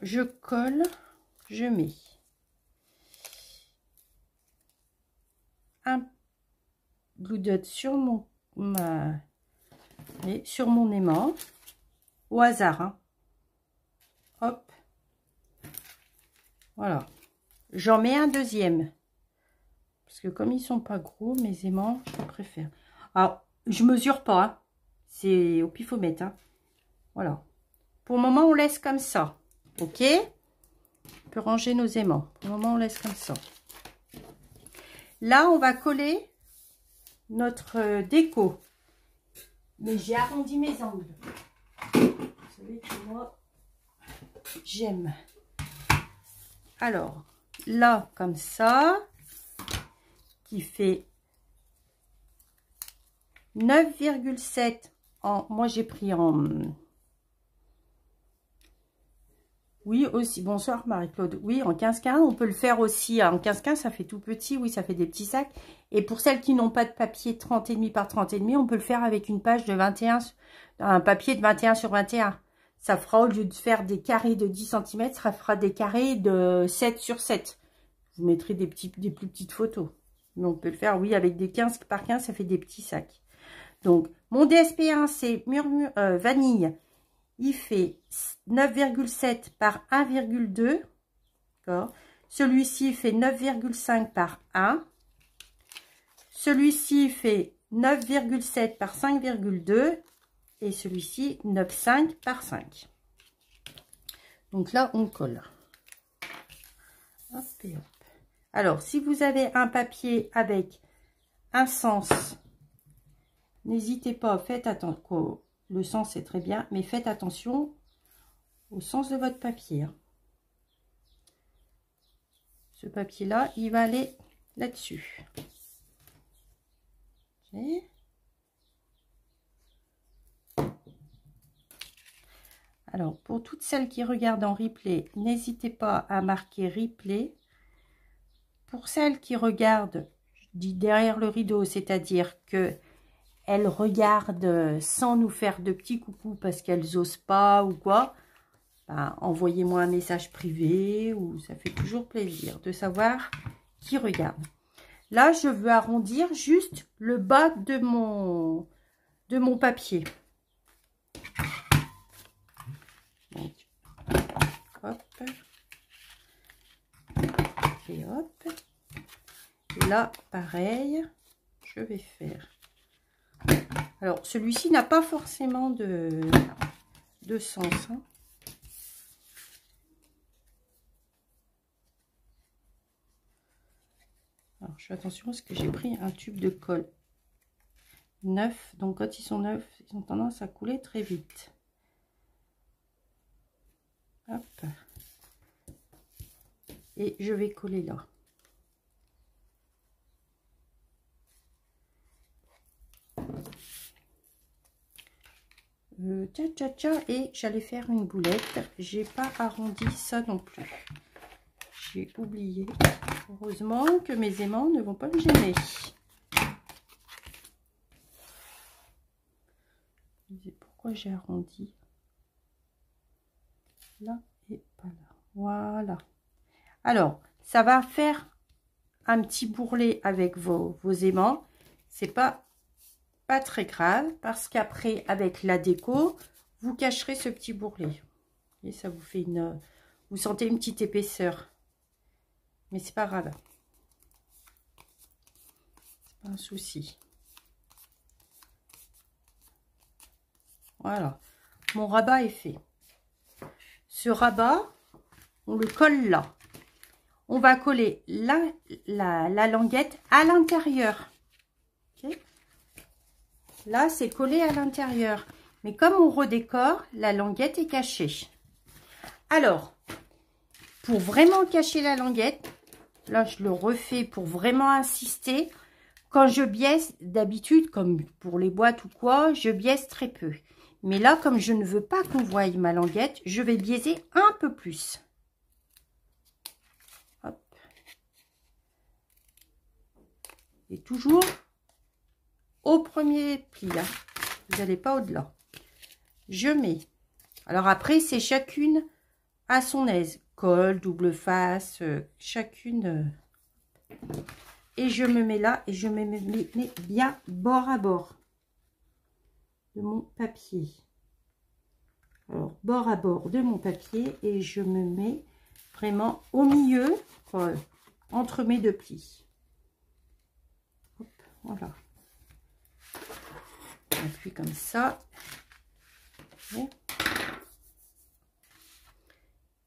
Speaker 1: Je colle, je mets un glue dot sur mon aimant au hasard, hein. Hop, voilà. J'en mets un deuxième parce que comme ils sont pas gros, mes aimants, je préfère. Alors, je mesure pas, hein. C'est au pifomètre, hein. Voilà. Pour le moment, on laisse comme ça. Ok, on peut ranger nos aimants. Pour le moment, on laisse comme ça. Là, on va coller notre déco. Mais j'ai arrondi mes angles. Vous savez que moi, j'aime. Alors, là, comme ça, qui fait 9,7 en... Moi, j'ai pris en... Oui, aussi. Bonsoir, Marie-Claude. Oui, en 15-15, on peut le faire aussi. En 15-15, ça fait tout petit. Oui, ça fait des petits sacs. Et pour celles qui n'ont pas de papier 30,5 par 30,5, on peut le faire avec une page de 21, un papier de 21 sur 21. Ça fera, au lieu de faire des carrés de 10 cm, ça fera des carrés de 7 sur 7. Vous mettrez des plus petites photos. Mais on peut le faire, oui, avec des 15 par 15, ça fait des petits sacs. Donc, mon DSP1, c'est vanille. Il fait 9,7 par 1,2. Celui-ci fait 9,5 par 1. Celui-ci fait 9,7 par 5,2. Et celui-ci, 9,5 par 5. Donc là, on colle. Hop et hop. Alors, si vous avez un papier avec un sens, n'hésitez pas, faites attention. Le sens, c'est très bien, mais faites attention au sens de votre papier. Ce papier-là, il va aller là-dessus. Okay. Alors, pour toutes celles qui regardent en replay, n'hésitez pas à marquer replay. Pour celles qui regardent, je dis derrière le rideau, c'est-à-dire que elles regardent sans nous faire de petits coucous parce qu'elles osent pas ou quoi, ben, envoyez-moi un message privé, ou ça fait toujours plaisir de savoir qui regarde. Là, je veux arrondir juste le bas de mon papier. Donc, hop. Et hop. Et là, pareil, je vais faire. Alors, celui-ci n'a pas forcément de sens, hein. Alors, je fais attention parce que j'ai pris un tube de colle neuf. Donc, quand ils sont neufs, ils ont tendance à couler très vite. Hop. Et je vais coller là. Et j'allais faire une boulette. J'ai pas arrondi ça non plus. J'ai oublié. Heureusement que mes aimants ne vont pas me gêner. Pourquoi j'ai arrondi là et pas là. Voilà. Alors, ça va faire un petit bourrelet avec vos aimants. C'est pas très grave parce qu'après, avec la déco, vous cacherez ce petit bourrelet. Et ça vous fait une... Vous sentez une petite épaisseur. Mais c'est pas grave. C'est pas un souci. Voilà. Mon rabat est fait. Ce rabat, on le colle là. On va coller la languette à l'intérieur. Okay. Là, c'est collé à l'intérieur. Mais comme on redécore, la languette est cachée. Alors, pour vraiment cacher la languette, là, je le refais pour vraiment insister. Quand je biaise, d'habitude, comme pour les boîtes ou quoi, je biaise très peu. Mais là, comme je ne veux pas qu'on voie ma languette, je vais biaiser un peu plus. Hop. Et toujours au premier pli, là. Vous n'allez pas au-delà. Je mets. Alors après, c'est chacune à son aise. Col, double face, chacune. Et je me mets là et je me mets bien bord à bord de mon papier. Alors, bord à bord de mon papier et je me mets vraiment au milieu, entre mes deux plis. Hop, voilà. On appuie comme ça. Et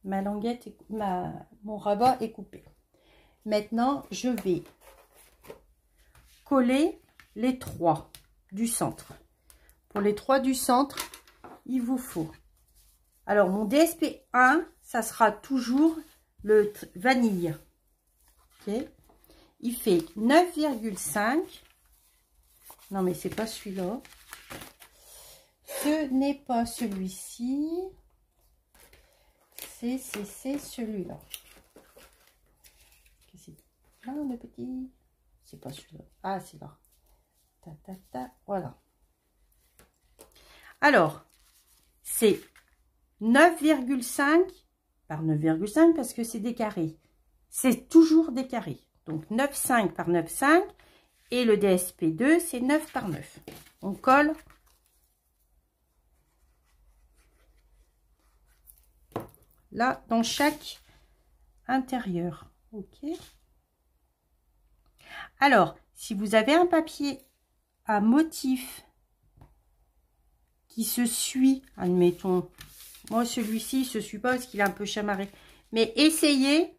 Speaker 1: ma languette, mon rabat est coupé. Maintenant, je vais coller les 3 du centre. Pour les 3 du centre, il vous faut. Alors, mon DSP 1, ça sera toujours le vanille. Okay. Il fait 9,5. Non, mais c'est pas celui-là. Ce n'est pas celui-ci. C'est celui-là. Ah, le petit. C'est pas celui-là. Ah, c'est là. Ta, ta, ta. Voilà. Alors, c'est 9,5 par 9,5 parce que c'est des carrés. C'est toujours des carrés. Donc, 9,5 par 9,5. Et le DSP2, c'est 9 par 9. On colle. Là, dans chaque intérieur. OK. Alors, si vous avez un papier à motif qui se suit, admettons, moi celui-ci se suit pas parce qu'il est un peu chamarré, mais essayez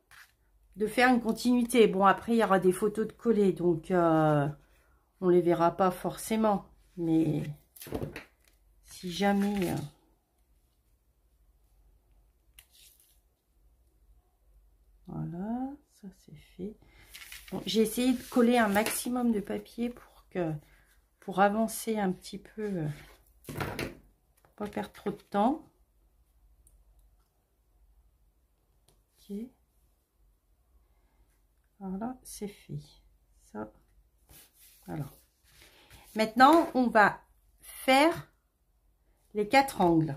Speaker 1: de faire une continuité. Bon, après il y aura des photos de collés, donc on les verra pas forcément, mais si jamais voilà, ça c'est fait. Bon, j'ai essayé de coller un maximum de papier pour avancer un petit peu, pour pas perdre trop de temps. Ok. Voilà, c'est fait. Ça, voilà. Maintenant, on va faire les 4 angles.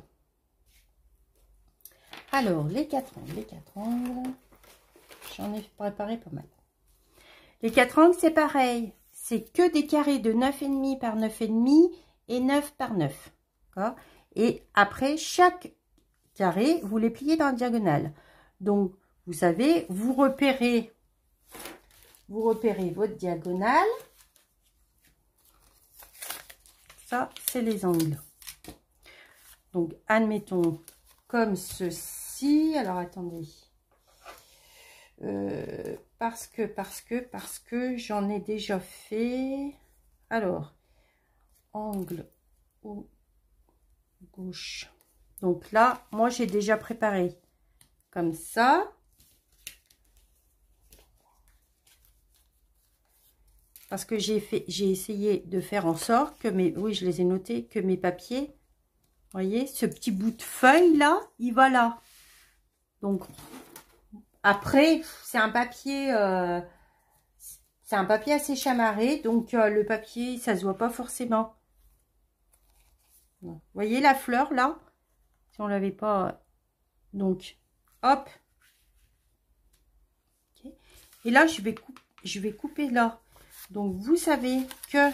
Speaker 1: Alors, les 4 angles, j'en ai préparé pas mal. Les 4 angles, c'est pareil. C'est que des carrés de 9,5 par 9,5 et 9 par 9. Et après, chaque carré, vous les pliez dans la diagonale. Donc, vous savez, vous repérez votre diagonale. Ça, c'est les angles. Donc, admettons comme ceci. Alors, attendez. Parce que j'en ai déjà fait. Alors, angle au gauche. Donc là, moi, j'ai déjà préparé. comme ça. Parce que j'ai essayé de faire en sorte que oui, je les ai notés, que mes papiers, vous voyez, ce petit bout de feuille là, il va là. Donc, après, c'est un papier assez chamarré, donc le papier, ça se voit pas forcément. Vous voyez la fleur là? Si on l'avait pas, donc, hop. Okay. Et là, je vais couper là. Donc, vous savez que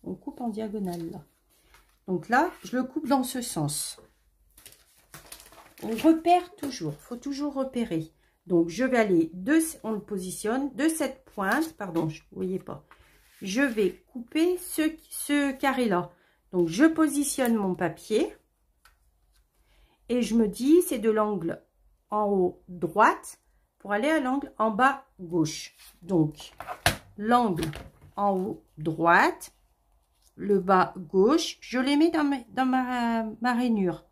Speaker 1: on coupe en diagonale là. Donc là, je le coupe dans ce sens. On repère toujours. Il faut toujours repérer. Donc, je vais aller on le positionne de cette pointe. Pardon, vous ne voyez pas. Je vais couper ce carré là. Donc, je positionne mon papier. Et je me dis, c'est de l'angle en haut droite pour aller à l'angle en bas gauche. Donc, l'angle en haut droite, le bas gauche, je les mets dans ma rainure.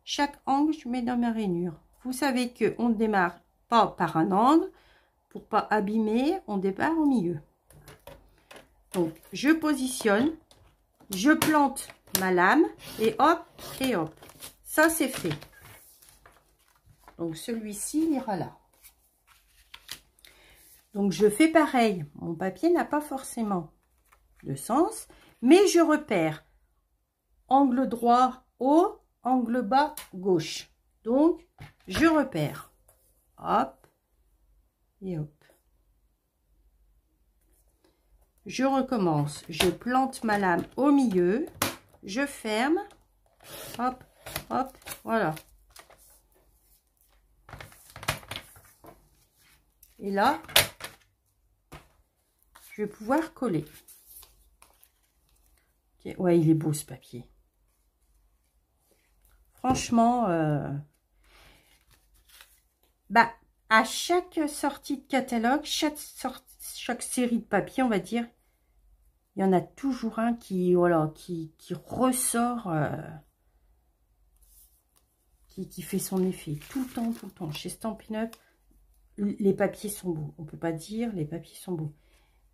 Speaker 1: Chaque angle, je mets dans ma rainure. Vous savez qu'on ne démarre pas par un angle. Pour pas abîmer, on démarre au milieu. Donc, je positionne, je plante ma lame et hop, et hop. Ça, c'est fait. Donc, celui-ci ira là. Donc, je fais pareil. Mon papier n'a pas forcément de sens, mais je repère angle droit haut, angle bas gauche. Donc, je repère. Hop et hop. Je recommence. Je plante ma lame au milieu. Je ferme. Hop, hop, voilà. Et là, je vais pouvoir coller. Okay. Ouais, il est beau ce papier. Franchement, à chaque sortie de catalogue, chaque série de papiers, on va dire, il y en a toujours un qui, voilà, qui ressort, qui fait son effet tout le temps, tout le temps. Chez Stampin' Up, les papiers sont beaux. On peut pas dire les papiers sont beaux.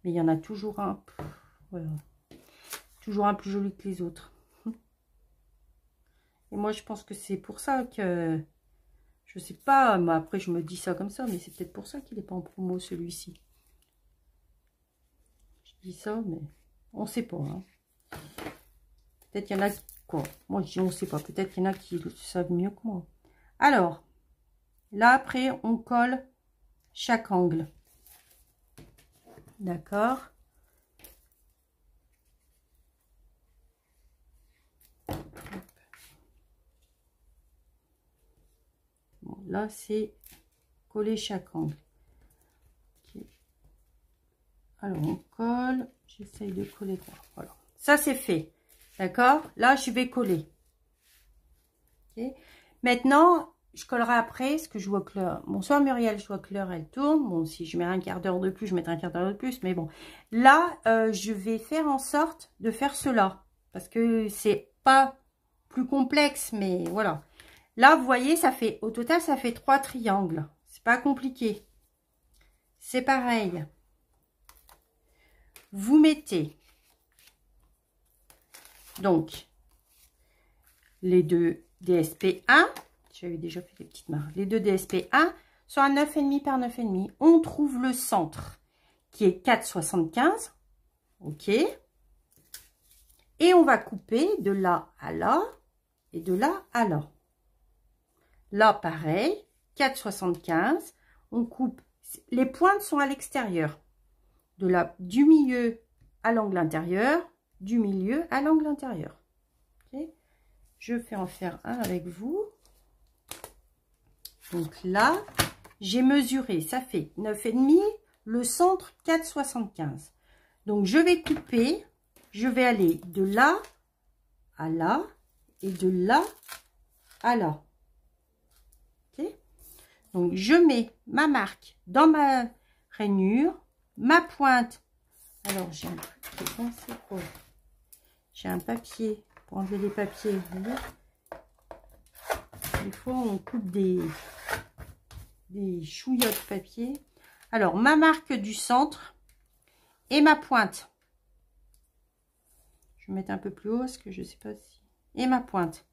Speaker 1: Mais il y en a toujours un, voilà, toujours un plus joli que les autres. Et moi, je pense que c'est pour ça que, je sais pas, mais après je me dis ça comme ça, mais c'est peut-être pour ça qu'il n'est pas en promo celui-ci. Je dis ça, mais on sait pas. Hein. Peut-être qu'il y en a quoi. Moi, je dis on sait pas. Peut-être qu'il y en a qui le savent mieux que moi. Alors, là après, on colle chaque angle. D'accord. Bon, là, c'est coller chaque angle. Okay. Alors, on colle. J'essaye de coller. Voilà. Ça, c'est fait. D'accord. Là, je vais coller. Okay. Maintenant, je collerai après, parce que je vois que l'heure... Bonsoir Muriel, je vois que l'heure, elle tourne. Bon, si je mets un quart d'heure de plus, je mettrai un quart d'heure de plus. Mais bon, là, je vais faire en sorte de faire cela. Parce que c'est pas plus complexe, mais voilà. Là, vous voyez, ça fait, au total, ça fait 3 triangles. C'est pas compliqué. C'est pareil. Vous mettez, donc, les deux DSP1. J'avais déjà fait des petites marques. Les deux DSP1 sont à 9,5 par 9,5. On trouve le centre qui est 4,75. OK. Et on va couper de là à là et de là à là. Là, pareil, 4,75. On coupe. Les pointes sont à l'extérieur. Du milieu à l'angle intérieur. Du milieu à l'angle intérieur. OK. Je vais en faire un avec vous. Donc là, j'ai mesuré, ça fait 9,5, le centre 4,75. Donc je vais couper, je vais aller de là à là et de là à là. Ok. Donc je mets ma marque dans ma rainure, ma pointe. Alors j'ai un truc, c'est quoi? J'ai un papier pour enlever les papiers. Vous voyez, des fois on coupe des des chouillots de papier. Alors, ma marque du centre et ma pointe. Je vais mettre un peu plus haut parce que je ne sais pas si... Et ma pointe.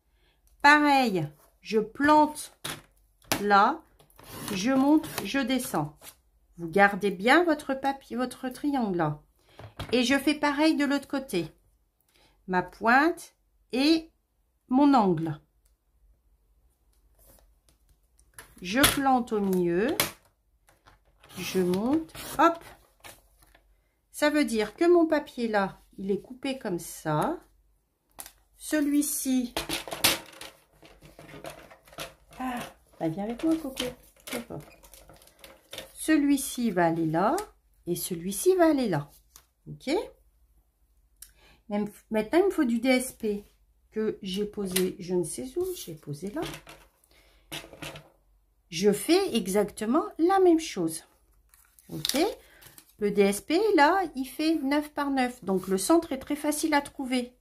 Speaker 1: Pareil, je plante là, je monte, je descends. Vous gardez bien votre papier, votre triangle là. Et je fais pareil de l'autre côté. Ma pointe et mon angle. Je plante au milieu. Je monte. Hop. Ça veut dire que mon papier là, il est coupé comme ça. Celui-ci. Ah, bah viens avec moi, Coco. Celui-ci va aller là. Et celui-ci va aller là. Ok. Maintenant, il me faut du DSP que j'ai posé, je ne sais où, j'ai posé là. Je fais exactement la même chose. Ok. Le DSP, là, il fait 9 par 9. Donc, le centre est très facile à trouver.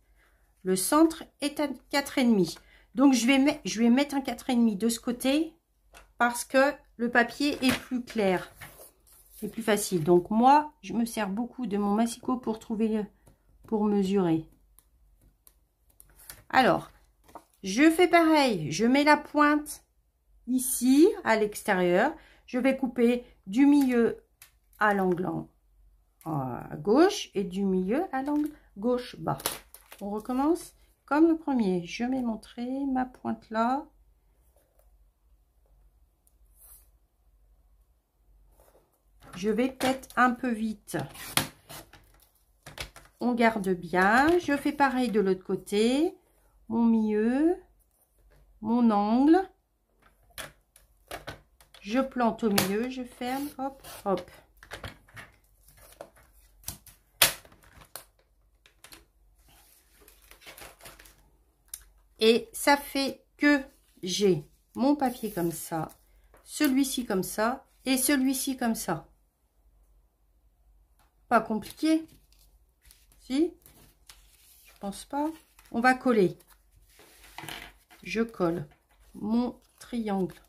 Speaker 1: Le centre est à 4,5. Donc, je vais mettre un 4,5 de ce côté parce que le papier est plus clair. C'est plus facile. Donc, moi, je me sers beaucoup de mon massicot pour trouver, pour mesurer. Alors, je fais pareil. Je mets la pointe ici, à l'extérieur. Je vais couper du milieu à l'angle à gauche et du milieu à l'angle gauche bas. On recommence comme le premier. Je mets mon trait, ma pointe là. Je vais peut-être un peu vite. On garde bien. Je fais pareil de l'autre côté. Mon milieu, mon angle. Je plante au milieu, je ferme, hop, hop. Et ça fait que j'ai mon papier comme ça, celui-ci comme ça et celui-ci comme ça. Pas compliqué? Si? Je pense pas. On va coller. Je colle mon triangle.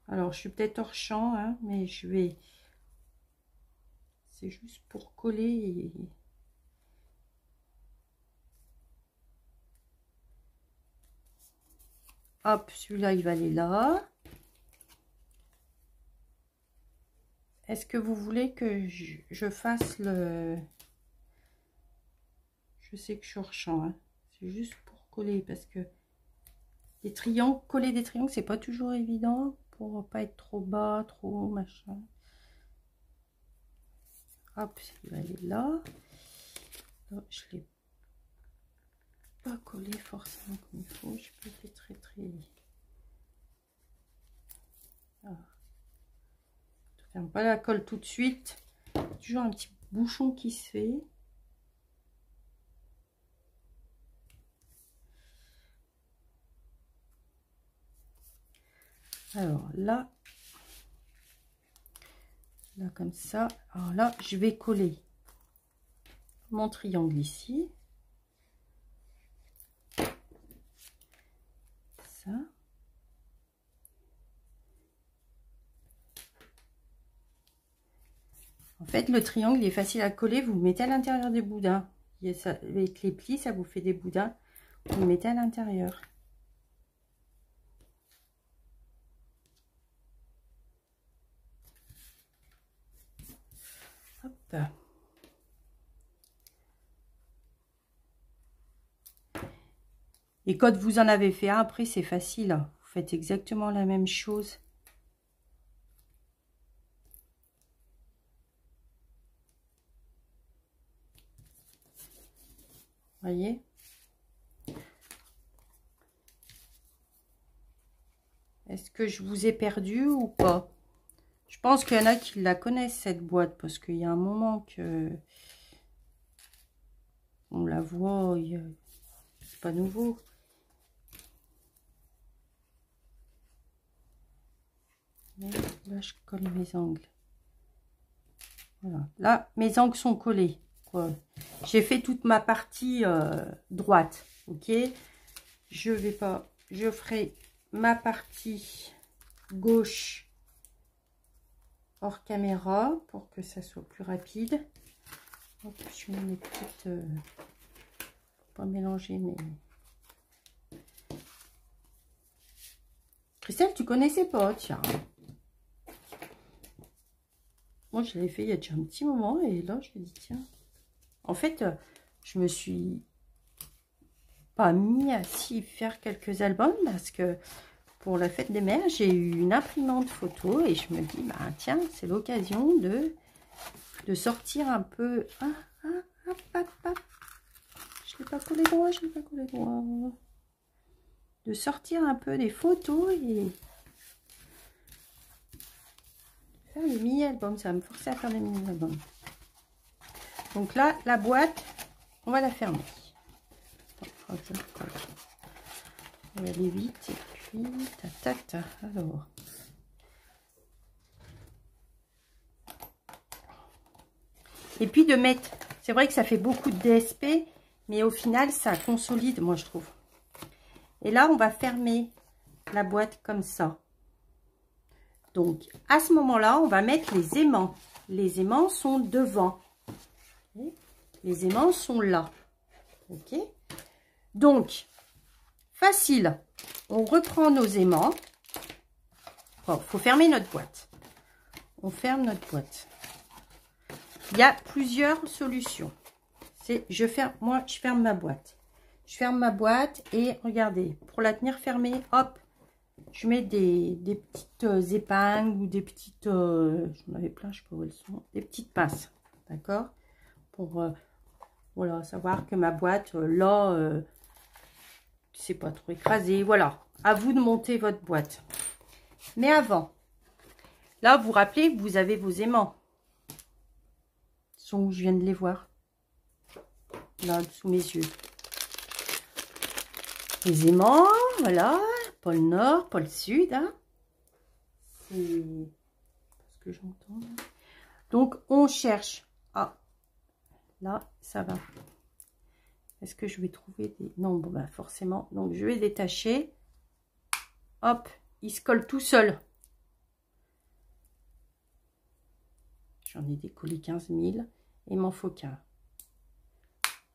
Speaker 1: Alors, je suis peut-être hors champ, hein, mais je vais... C'est juste pour coller. Hop, celui-là, il va aller là. Est-ce que vous voulez que je fasse le... Je sais que je suis hors champ, hein. C'est juste pour coller parce que les triangles, coller des triangles, c'est pas toujours évident pour pas être trop bas, trop machin. Hop, il va aller là. Non, je l'ai pas collé forcément comme il faut. Je peux faire très très. Ah. Je ferme pas la colle tout de suite. Toujours un petit bouchon qui se fait. Alors là comme ça. Alors là, je vais coller mon triangle ici. Ça. En fait, le triangle il est facile à coller. Vous le mettez à l'intérieur des boudins. Avec les plis, ça vous fait des boudins. Vous le mettez à l'intérieur. Hop. Et quand vous en avez fait un, après c'est facile. Vous faites exactement la même chose. Voyez? Est-ce que je vous ai perdu ou pas? Je pense qu'il y en a qui la connaissent cette boîte parce qu'il y a un moment que on la voit, c'est pas nouveau. Mais là, je colle mes angles. Voilà. Là, mes angles sont collés. J'ai fait toute ma partie droite. Ok. je ferai ma partie gauche hors caméra pour que ça soit plus rapide. Hop, je mets mes petites pas mélanger, mais Christelle, tu connaissais pas, tiens. Moi, je l'avais fait il y a déjà un petit moment et là, je me dis tiens. En fait, je me suis pas mis à s'y faire quelques albums parce que pour la fête des mères, j'ai eu une imprimante photo et je me dis bah tiens, c'est l'occasion de sortir un peu. Je l'ai pas collé droit, je l'ai pas collé droit. De sortir un peu des photos et faire des mini-albums. Ça va me forcer à faire des mini-albums. Donc là, la boîte, on va la fermer. On va aller vite et puis ta. Alors. Et puis de mettre, c'est vrai que ça fait beaucoup de DSP, mais au final, ça consolide, moi je trouve. Et là, on va fermer la boîte comme ça. Donc, à ce moment-là, on va mettre les aimants. Les aimants sont devant. Les aimants sont là. Ok. Donc, facile. On reprend nos aimants. Bon, il faut fermer notre boîte. On ferme notre boîte. Il y a plusieurs solutions. Moi, je ferme ma boîte. Je ferme ma boîte et regardez, pour la tenir fermée, hop, je mets des petites épingles ou des petites, j'en avais plein, je sais pas où elles sont, des petites pinces, d'accord, pour voilà, savoir que ma boîte, là, c'est pas trop écrasé, voilà, à vous de monter votre boîte. Mais avant, là, vous vous rappelez que vous avez vos aimants, ils sont où je viens de les voir, là, sous mes yeux. Les aimants, voilà, pôle nord, pôle sud, hein. C'est ce que j'entends. Donc, on cherche. Ah, là, ça va. Est-ce que je vais trouver des... Non, bon, bah forcément. Donc, je vais détacher. Hop, il se colle tout seul. J'en ai décollé 15 000. Il m'en faut qu'un.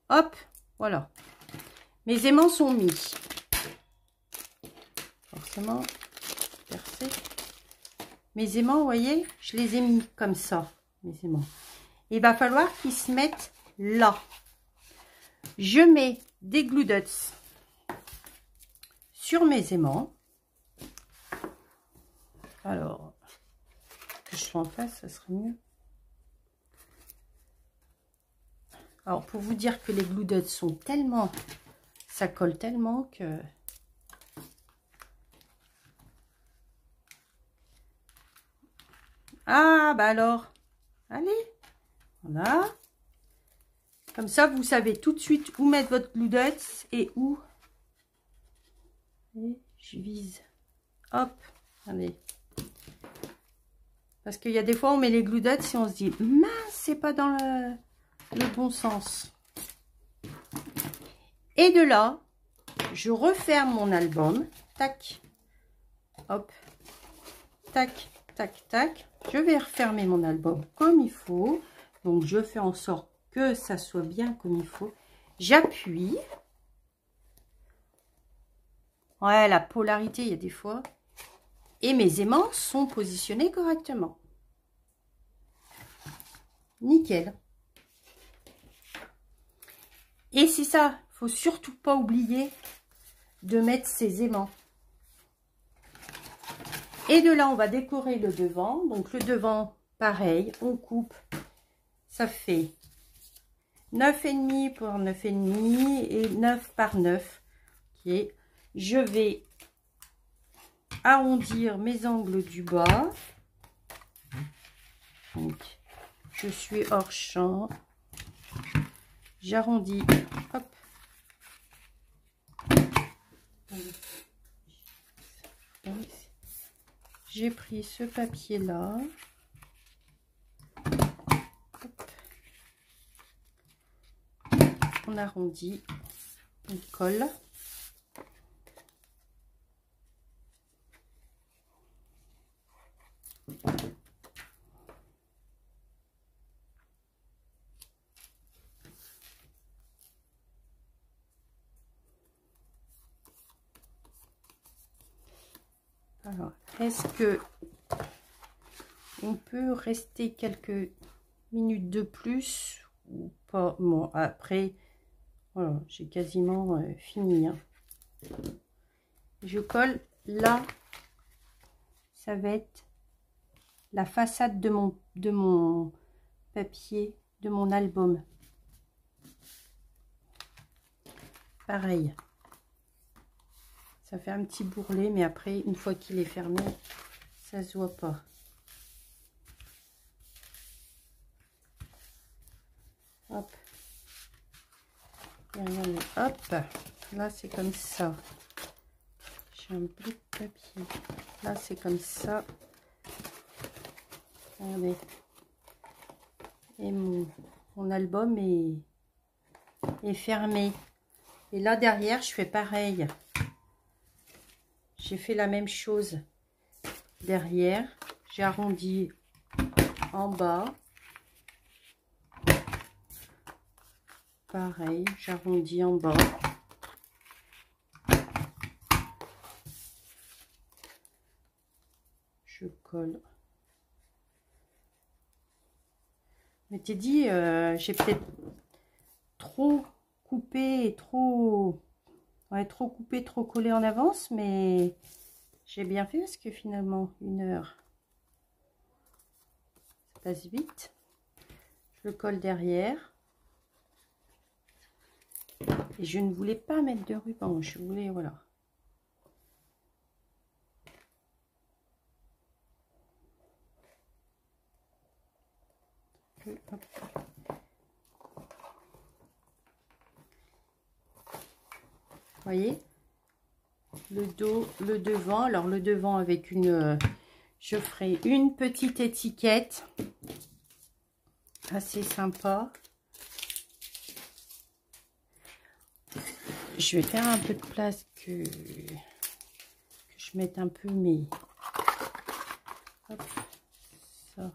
Speaker 1: Hop, voilà. Mes aimants sont mis. Forcément, percé. Mes aimants, vous voyez, je les ai mis comme ça, mes aimants. Il va falloir qu'ils se mettent là. Je mets des glue dots sur mes aimants. Alors, que je sois en face, ça serait mieux. Alors, pour vous dire que les glue dots sont tellement... Ça colle tellement que... Ah, bah alors, allez, voilà. Comme ça, vous savez tout de suite où mettre votre glue dots et où. Et je vise. Hop, allez. Parce qu'il y a des fois, on met les glue dots et on se dit, mince, c'est pas dans le bon sens. Et de là, je referme mon album. Tac. Hop. Tac, tac, tac. Je vais refermer mon album comme il faut. Donc, je fais en sorte que ça soit bien comme il faut. J'appuie. Ouais, la polarité, il y a des fois. Et mes aimants sont positionnés correctement. Nickel. Et c'est ça, il faut surtout pas oublier de mettre ses aimants. Et de là, on va décorer le devant. Donc, le devant, pareil, on coupe. Ça fait 9,5 pour 9,5 et 9 par 9. Okay. Je vais arrondir mes angles du bas. Donc, je suis hors champ. J'arrondis. Hop. J'ai pris ce papier là. On arrondit, on colle. Alors, est-ce que on peut rester quelques minutes de plus ou pas? Bon, après, voilà, j'ai quasiment fini. Hein. Je colle là, ça va être la façade de mon papier, de mon album. Pareil. Ça fait un petit bourrelet, mais après, une fois qu'il est fermé, ça se voit pas. Hop. Et regardez, hop. Là, c'est comme ça. J'ai un bout de papier. Là, c'est comme ça. Regardez. Et mon album est fermé. Et là, derrière, je fais pareil. J'ai fait la même chose. Derrière, j'ai arrondi en bas. Pareil, j'arrondis en bas. Je colle. Je m'étais dit, j'ai peut-être trop coupé et trop coupé, trop collé en avance, mais j'ai bien fait parce que finalement, 1 heure, ça passe vite. Je le colle derrière. Et je ne voulais pas mettre de ruban, je voulais, voilà. Hop. Vous voyez, le dos, le devant. Alors le devant avec une, je ferai une petite étiquette assez sympa. Je vais faire un peu de place que je mette un peu mes... Hop, ça.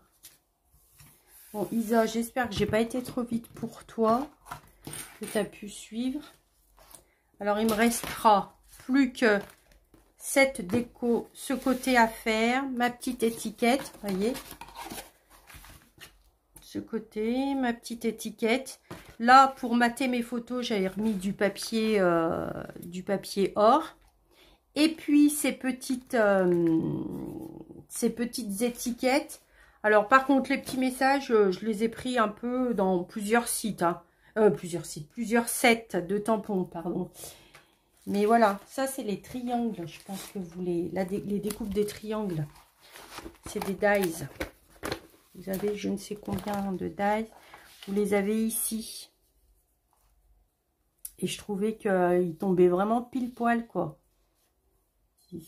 Speaker 1: Bon, Isa, j'espère que j'ai pas été trop vite pour toi, que tu as pu suivre. Alors, il me restera plus que cette déco, ce côté à faire, ma petite étiquette, voyez. Ce côté, ma petite étiquette. Là, pour mater mes photos, j'avais remis du papier or. Et puis, ces petites étiquettes. Alors, par contre, les petits messages, je les ai pris un peu dans plusieurs sites. Hein. Plusieurs sets de tampons, pardon. Mais voilà, ça, c'est les triangles. Je pense que vous les découpes des triangles. C'est des dies. Vous avez je ne sais combien de dies. Vous les avez ici. Et je trouvais qu'ils tombaient vraiment pile poil, quoi.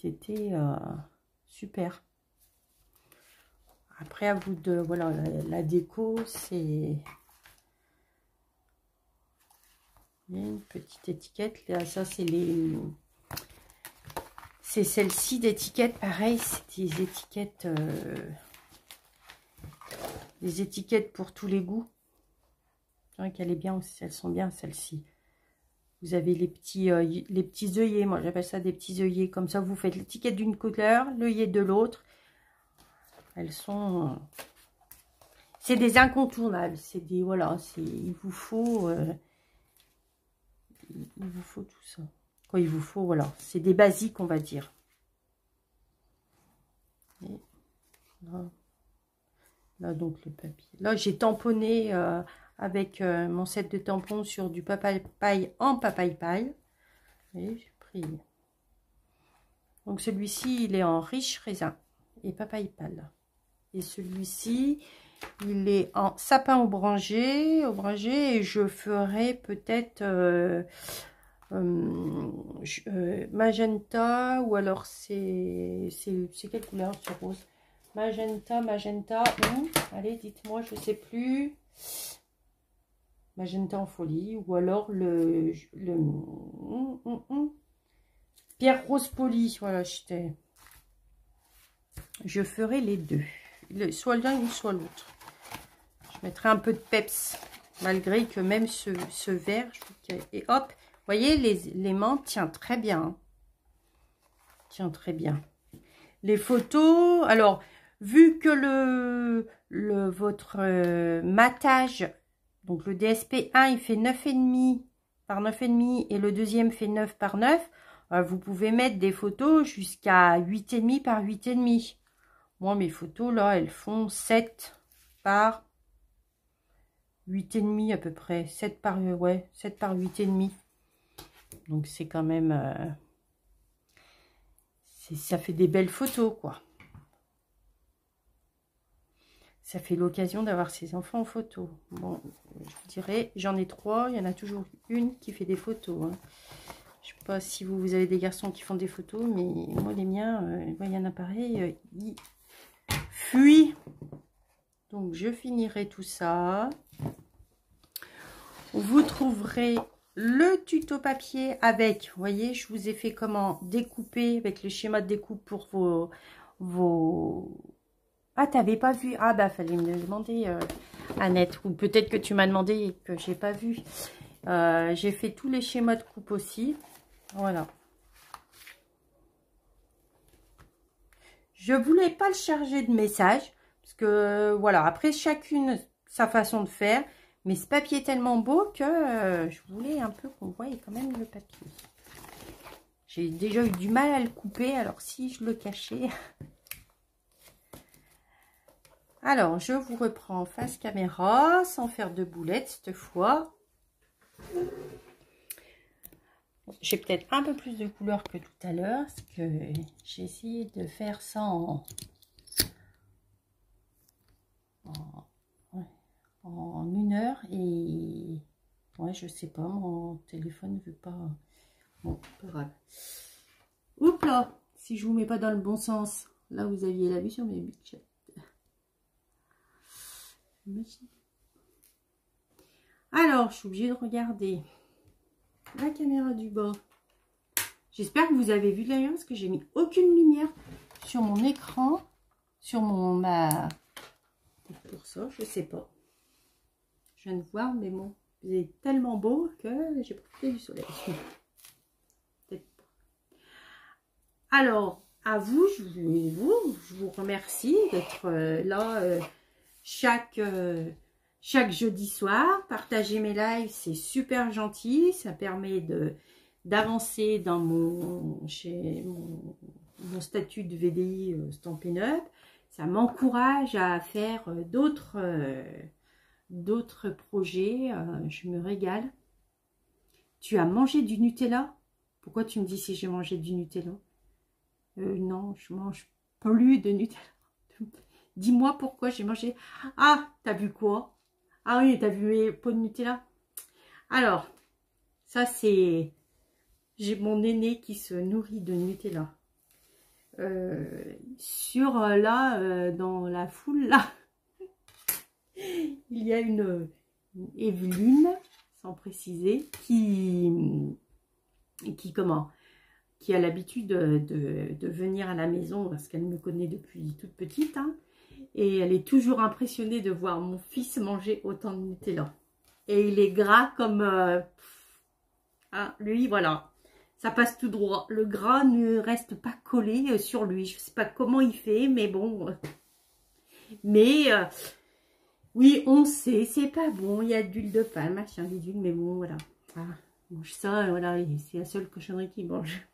Speaker 1: C'était super. Après, à vous de... Voilà, la déco, c'est... Une petite étiquette. Là, ça, c'est les... C'est celle-ci d'étiquette. Pareil, c'est des étiquettes... Des étiquettes pour tous les goûts. C'est vrai qu'elle est bien aussi. Elles sont bien, celles-ci. Vous avez les petits œillets. Moi, j'appelle ça des petits œillets. Comme ça, vous faites l'étiquette d'une couleur, l'œillet de l'autre. Elles sont... C'est des incontournables. C'est des... Voilà, il vous faut... il vous faut tout ça. Quoi, il vous faut, voilà. C'est des basiques, on va dire. Et là, donc, le papier. Là, j'ai tamponné avec mon set de tampons sur du papaye paille en papaye paille. Et j'ai pris... Donc, celui-ci, il est en riche raisin et papaye pâle. Et celui-ci, il est en sapin ombragé, et je ferai peut-être magenta, ou alors c'est quelle couleur ce rose? Magenta ou, allez, dites-moi, je sais plus. Magenta en folie, ou alors pierre rose poli. Voilà, je ferai les deux. Soit l'un ou soit l'autre. Je mettrai un peu de peps, malgré que même ce vert, je trouve et hop, vous voyez, l'aimant tient très bien. Tient très bien. les photos. Alors, vu que votre matage, donc le DSP1, il fait 9,5 par 9,5 et le deuxième fait 9 par 9, vous pouvez mettre des photos jusqu'à 8,5 par 8,5. Moi, mes photos, là, elles font 7 par 8,5 à peu près. 7 par, ouais, 7 par 8,5. Donc, c'est quand même... ça fait des belles photos, quoi. Ça fait l'occasion d'avoir ses enfants en photo. Bon, je vous dirais, j'en ai 3. Il y en a toujours une qui fait des photos. Hein. Je ne sais pas si vous avez des garçons qui font des photos, mais moi, les miens, il y en a pareil, ils fuient. Donc, je finirai tout ça. Vous trouverez le tuto papier avec, vous voyez, je vous ai fait comment découper avec le schéma de découpe pour vos... Ah, t'avais pas vu? Ah, bah, fallait me demander, Annette. Ou peut-être que tu m'as demandé et que j'ai pas vu. J'ai fait tous les schémas de coupe aussi. Voilà. Je voulais pas le charger de messages. Parce que, voilà, après, chacune sa façon de faire. Mais ce papier est tellement beau que je voulais un peu qu'on voie quand même le papier. J'ai déjà eu du mal à le couper. Alors, si je le cachais... Alors, je vous reprends face caméra, sans faire de boulettes cette fois. J'ai peut-être un peu plus de couleur que tout à l'heure, parce que j'ai essayé de faire ça en 1 heure. Et ouais, je sais pas, mon téléphone ne veut pas... Bon, pas grave. Oups là, si je vous mets pas dans le bon sens. Là, vous aviez la vue sur mes budgets. Alors, je suis obligée de regarder la caméra du bas. J'espère que vous avez vu d'ailleurs, parce que j'ai mis aucune lumière sur mon écran, sur mon... Pour ça, je sais pas. Je viens de voir, mais bon, vous êtes tellement beau que j'ai profité du soleil. Peut-être pas. Alors, à vous, je vous remercie d'être là chaque jeudi soir. Partagez mes lives, c'est super gentil. Ça permet d'avancer dans mon statut de VDI Stampin' Up. Ça m'encourage à faire d'autres projets. Je me régale. Tu as mangé du Nutella? Pourquoi tu me dis si j'ai mangé du Nutella? Non, je mange plus de Nutella. Dis-moi pourquoi j'ai mangé. Ah, t'as vu quoi? Ah oui, t'as vu mes pots de Nutella? Alors, ça c'est... J'ai mon aîné qui se nourrit de Nutella. Dans la foule, là, il y a une Evelyne, sans préciser, qui a l'habitude de venir à la maison parce qu'elle me connaît depuis toute petite, hein, et elle est toujours impressionnée de voir mon fils manger autant de Nutella. Et il est gras comme... lui, voilà, ça passe tout droit. Le gras ne reste pas collé sur lui. Je ne sais pas comment il fait, mais bon. Oui, on sait, c'est pas bon. Il y a de l'huile de palme, machin, bidule, mais bon, voilà. Mange ça, voilà, c'est la seule cochonnerie qu'il mange.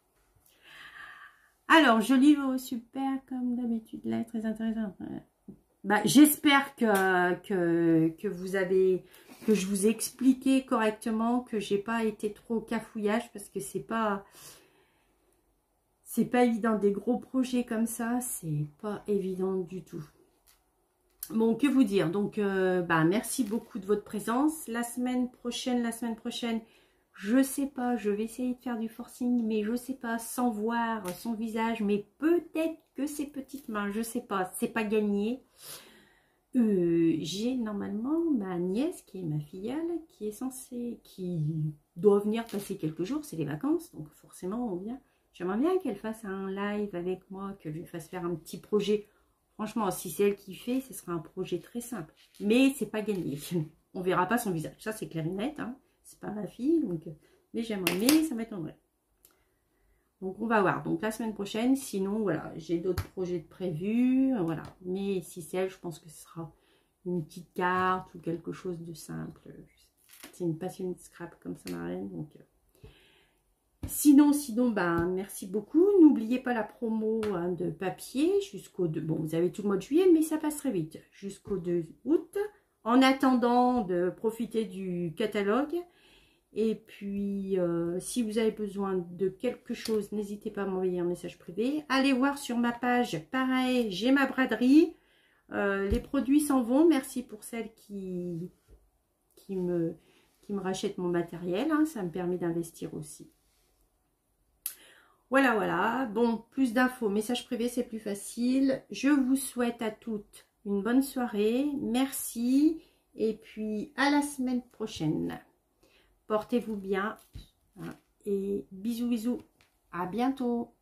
Speaker 1: Alors, joli livre super, comme d'habitude, là, très intéressant. J'espère que vous avez, que je vous ai expliqué correctement, que j'ai pas été trop cafouillage, parce que c'est pas évident, des gros projets comme ça, c'est pas évident du tout. Bon, que vous dire, donc merci beaucoup de votre présence. La semaine prochaine, je sais pas, je vais essayer de faire du forcing, mais je sais pas, sans voir son visage, mais peut-être que ses petites mains, je sais pas, c'est pas gagné. J'ai normalement ma nièce qui est ma filleule, qui doit venir passer quelques jours, c'est les vacances, donc forcément on vient. J'aimerais bien qu'elle fasse un live avec moi, que je lui fasse faire un petit projet. Franchement, si c'est elle qui fait, ce sera un projet très simple, mais c'est pas gagné. On verra pas son visage, ça c'est clair et net, hein. C'est pas ma fille, donc mais j'aimerais, mais ça m'étonnerait. Donc, on va voir. Donc, la semaine prochaine, sinon, voilà, j'ai d'autres projets de prévus. Voilà. Mais si c'est elle, je pense que ce sera une petite carte ou quelque chose de simple. C'est une passionnée de scrap comme ça, Marlène. Donc, sinon, ben, merci beaucoup. N'oubliez pas la promo hein, de papier jusqu'au 2. Bon, vous avez tout le mois de juillet, mais ça passe très vite. Jusqu'au 2 août. En attendant de profiter du catalogue. Et puis, si vous avez besoin de quelque chose, n'hésitez pas à m'envoyer un message privé. Allez voir sur ma page, pareil, j'ai ma braderie. Les produits s'en vont. Merci pour celles qui me rachètent mon matériel. Hein, ça me permet d'investir aussi. Voilà, voilà. Bon, plus d'infos, message privé, c'est plus facile. Je vous souhaite à toutes une bonne soirée. Merci. Et puis, à la semaine prochaine. Portez-vous bien. Et bisous, bisous. À bientôt.